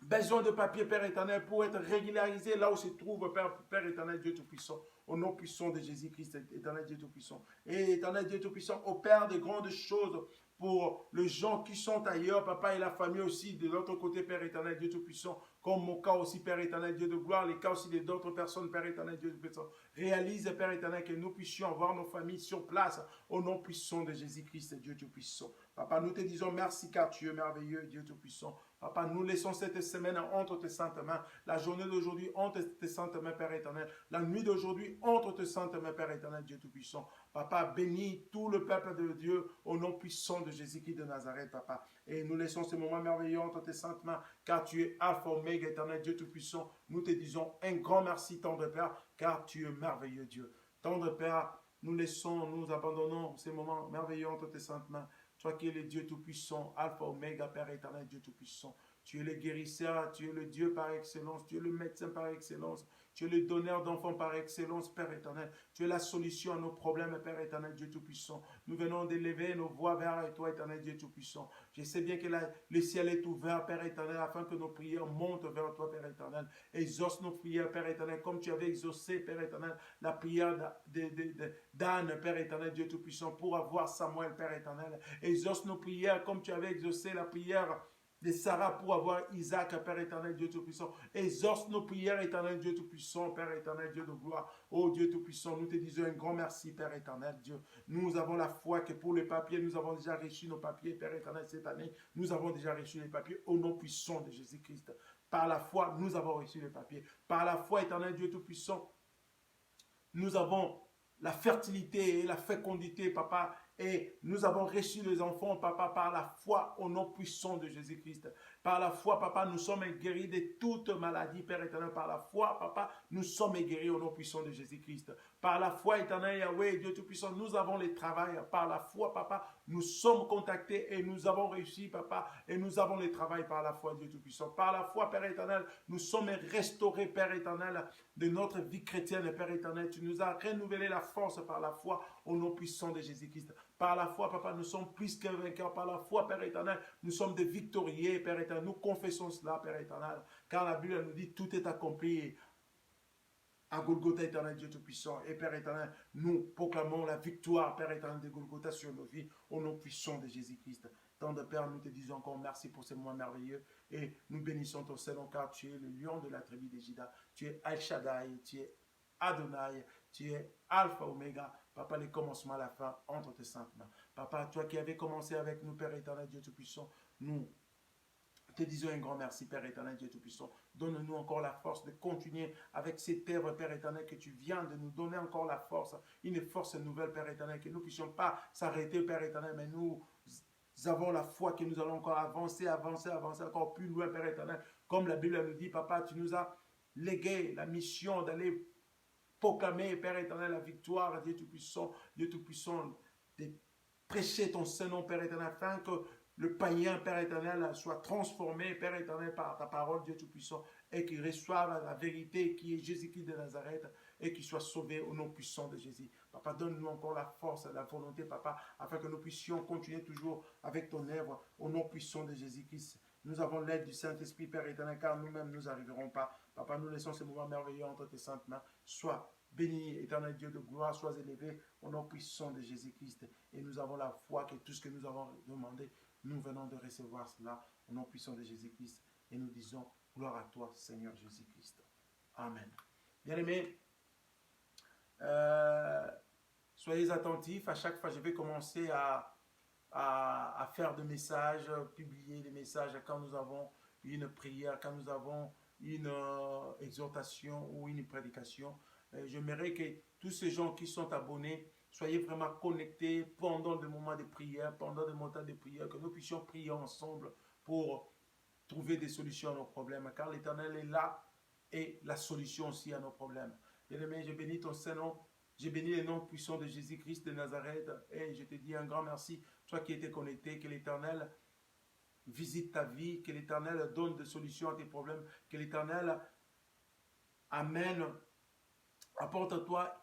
besoin de papier, Père éternel, pour être régularisés là où se trouve, Père éternel, Dieu Tout-Puissant. Au nom puissant de Jésus-Christ, éternel Dieu Tout-Puissant. Et éternel Dieu Tout-Puissant, opère de grandes choses pour les gens qui sont ailleurs, Papa, et la famille aussi, de l'autre côté, Père éternel, Dieu Tout-Puissant, comme mon cas aussi, Père éternel, Dieu de gloire, les cas aussi d'autres personnes, Père éternel, Dieu Tout-Puissant. Réalise, Père éternel, que nous puissions avoir nos familles sur place, au nom puissant de Jésus-Christ, Dieu Tout-Puissant. Papa, nous te disons merci car tu es merveilleux, Dieu Tout-Puissant. Papa, nous laissons cette semaine entre tes saintes mains, la journée d'aujourd'hui entre tes saintes mains, Père éternel, la nuit d'aujourd'hui entre tes saintes mains, Père éternel, Dieu Tout-Puissant. Papa, bénis tout le peuple de Dieu au nom puissant de Jésus-Christ de Nazareth, Papa. Et nous laissons ce moment merveilleux entre tes saintes mains, car tu es Alpha, Oméga, éternel, Dieu Tout-Puissant. Nous te disons un grand merci, tendre Père, car tu es merveilleux, Dieu. Tendre Père, nous laissons, nous abandonnons ces moments merveilleux entre tes saintes mains. Toi qui es le Dieu Tout-Puissant, Alpha, Oméga, Père éternel, Dieu Tout-Puissant. Tu es le guérisseur, tu es le Dieu par excellence, tu es le médecin par excellence, tu es le donneur d'enfants par excellence, Père éternel. Tu es la solution à nos problèmes, Père éternel, Dieu Tout-Puissant. Nous venons d'élever nos voix vers toi, éternel, Dieu Tout-Puissant. Je sais bien que le ciel est ouvert, Père éternel, afin que nos prières montent vers toi, Père éternel. Exauce nos prières, Père éternel, comme tu avais exaucé, Père éternel, la prière d'Anne, Père éternel, Dieu Tout-Puissant, pour avoir Samuel, Père éternel. Exauce nos prières, comme tu avais exaucé la prière de Sarah pour avoir Isaac, Père éternel, Dieu Tout-Puissant. Exauce nos prières, éternel, Dieu Tout-Puissant, Père éternel, Dieu de gloire. Oh Dieu Tout-Puissant, nous te disons un grand merci, Père éternel, Dieu. Nous avons la foi que pour les papiers, nous avons déjà reçu nos papiers, Père éternel, cette année. Nous avons déjà reçu les papiers au nom puissant de Jésus-Christ. Par la foi, nous avons reçu les papiers. Par la foi, éternel, Dieu Tout-Puissant, nous avons la fertilité et la fécondité, Papa, et nous avons reçu les enfants, Papa, par la foi au nom puissant de Jésus-Christ. Par la foi, Papa, nous sommes guéris de toute maladie, Père éternel. Par la foi, Papa, nous sommes guéris au nom puissant de Jésus-Christ. Par la foi, éternel Yahweh, Dieu Tout-Puissant, nous avons le travail. Par la foi, Papa, nous sommes contactés et nous avons réussi, Papa, et nous avons le travail par la foi, Dieu Tout-Puissant. Par la foi, Père éternel, nous sommes restaurés, Père éternel, de notre vie chrétienne, Père éternel. Tu nous as renouvelé la force par la foi au nom puissant de Jésus-Christ. Par la foi, Papa, nous sommes plus que vainqueurs. Par la foi, Père éternel, nous sommes des victorieux, Père éternel. Nous confessons cela, Père éternel. Car la Bible nous dit, tout est accompli à Golgotha, éternel Dieu Tout-Puissant. Et Père éternel, nous proclamons la victoire, Père éternel, de Golgotha sur nos vies, au nom puissant de Jésus-Christ. Tant de Père, nous te disons encore merci pour ces moments merveilleux. Et nous bénissons ton Seigneur, car tu es le lion de la tribu de Juda. Tu es El Shaddai, tu es Adonai, tu es Alpha, Oméga. Papa, le commencement à la fin, entre tes saintes mains. Papa, toi qui avais commencé avec nous, Père éternel, Dieu Tout-Puissant, nous te disons un grand merci, Père éternel, Dieu Tout-Puissant. Donne-nous encore la force de continuer avec cette œuvre, Père éternel, que tu viens de nous donner encore la force, une force nouvelle, Père éternel, que nous ne puissions pas s'arrêter, Père éternel, mais nous avons la foi que nous allons encore avancer encore plus loin, Père éternel. Comme la Bible nous dit, Papa, tu nous as légué la mission d'aller proclamer, Père éternel, la victoire, Dieu Tout-Puissant, de prêcher ton Saint-Nom, Père éternel, afin que le païen, Père éternel, soit transformé, Père éternel, par ta parole, Dieu Tout-Puissant, et qu'il reçoive la vérité qui est Jésus-Christ de Nazareth, et qu'il soit sauvé au nom puissant de Jésus. Papa, donne-nous encore la force, la volonté, Papa, afin que nous puissions continuer toujours avec ton œuvre au nom puissant de Jésus-Christ. Nous avons l'aide du Saint-Esprit, Père éternel, car nous-mêmes, nous n'arriverons pas. Papa, nous laissons ce moment merveilleux entre tes saintes mains. Sois béni, éternel Dieu de gloire, sois élevé au nom puissant de Jésus-Christ. Et nous avons la foi que tout ce que nous avons demandé, nous venons de recevoir cela au nom puissant de Jésus-Christ. Et nous disons, gloire à toi, Seigneur Jésus-Christ. Amen. Bien-aimés, soyez attentifs. À chaque fois, je vais commencer à faire des messages, publier des messages quand nous avons une prière, quand nous avons une exhortation ou une prédication. J'aimerais que tous ces gens qui sont abonnés, soyez vraiment connectés pendant des moments de prière, pendant des moments de prière, que nous puissions prier ensemble pour trouver des solutions à nos problèmes, car l'Éternel est là et la solution aussi à nos problèmes. Bien-aimé, je bénis ton Saint-Nom, je bénis le nom puissant de Jésus-Christ de Nazareth et je te dis un grand merci, toi qui étais connecté, que l'Éternel visite ta vie, que l'Éternel donne des solutions à tes problèmes, que l'Éternel amène, apporte à toi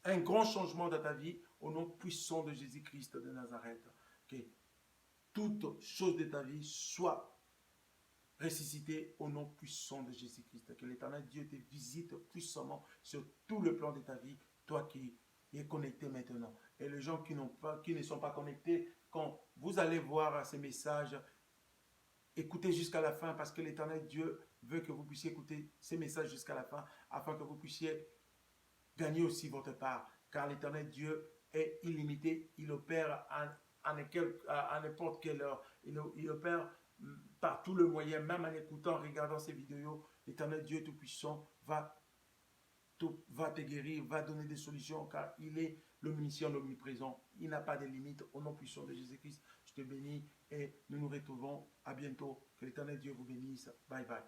un grand changement dans ta vie au nom puissant de Jésus-Christ de Nazareth. Que toute chose de ta vie soit ressuscité au nom puissant de Jésus-Christ. Que l'Éternel Dieu te visite puissamment sur tout le plan de ta vie, toi qui es connecté maintenant. Et les gens qui ne sont pas connectés, quand vous allez voir ces messages, écoutez jusqu'à la fin parce que l'Éternel Dieu veut que vous puissiez écouter ces messages jusqu'à la fin afin que vous puissiez gagner aussi votre part. Car l'Éternel Dieu est illimité, il opère à n'importe quelle heure, il opère par tout le moyen, même en écoutant, en regardant ces vidéos, l'Éternel Dieu Tout-Puissant va te guérir, va donner des solutions, car il est l'omniscient, l'omniprésent. Il n'a pas de limite. Au nom puissant de Jésus-Christ, je te bénis et nous nous retrouvons à bientôt. Que l'Éternel Dieu vous bénisse. Bye bye.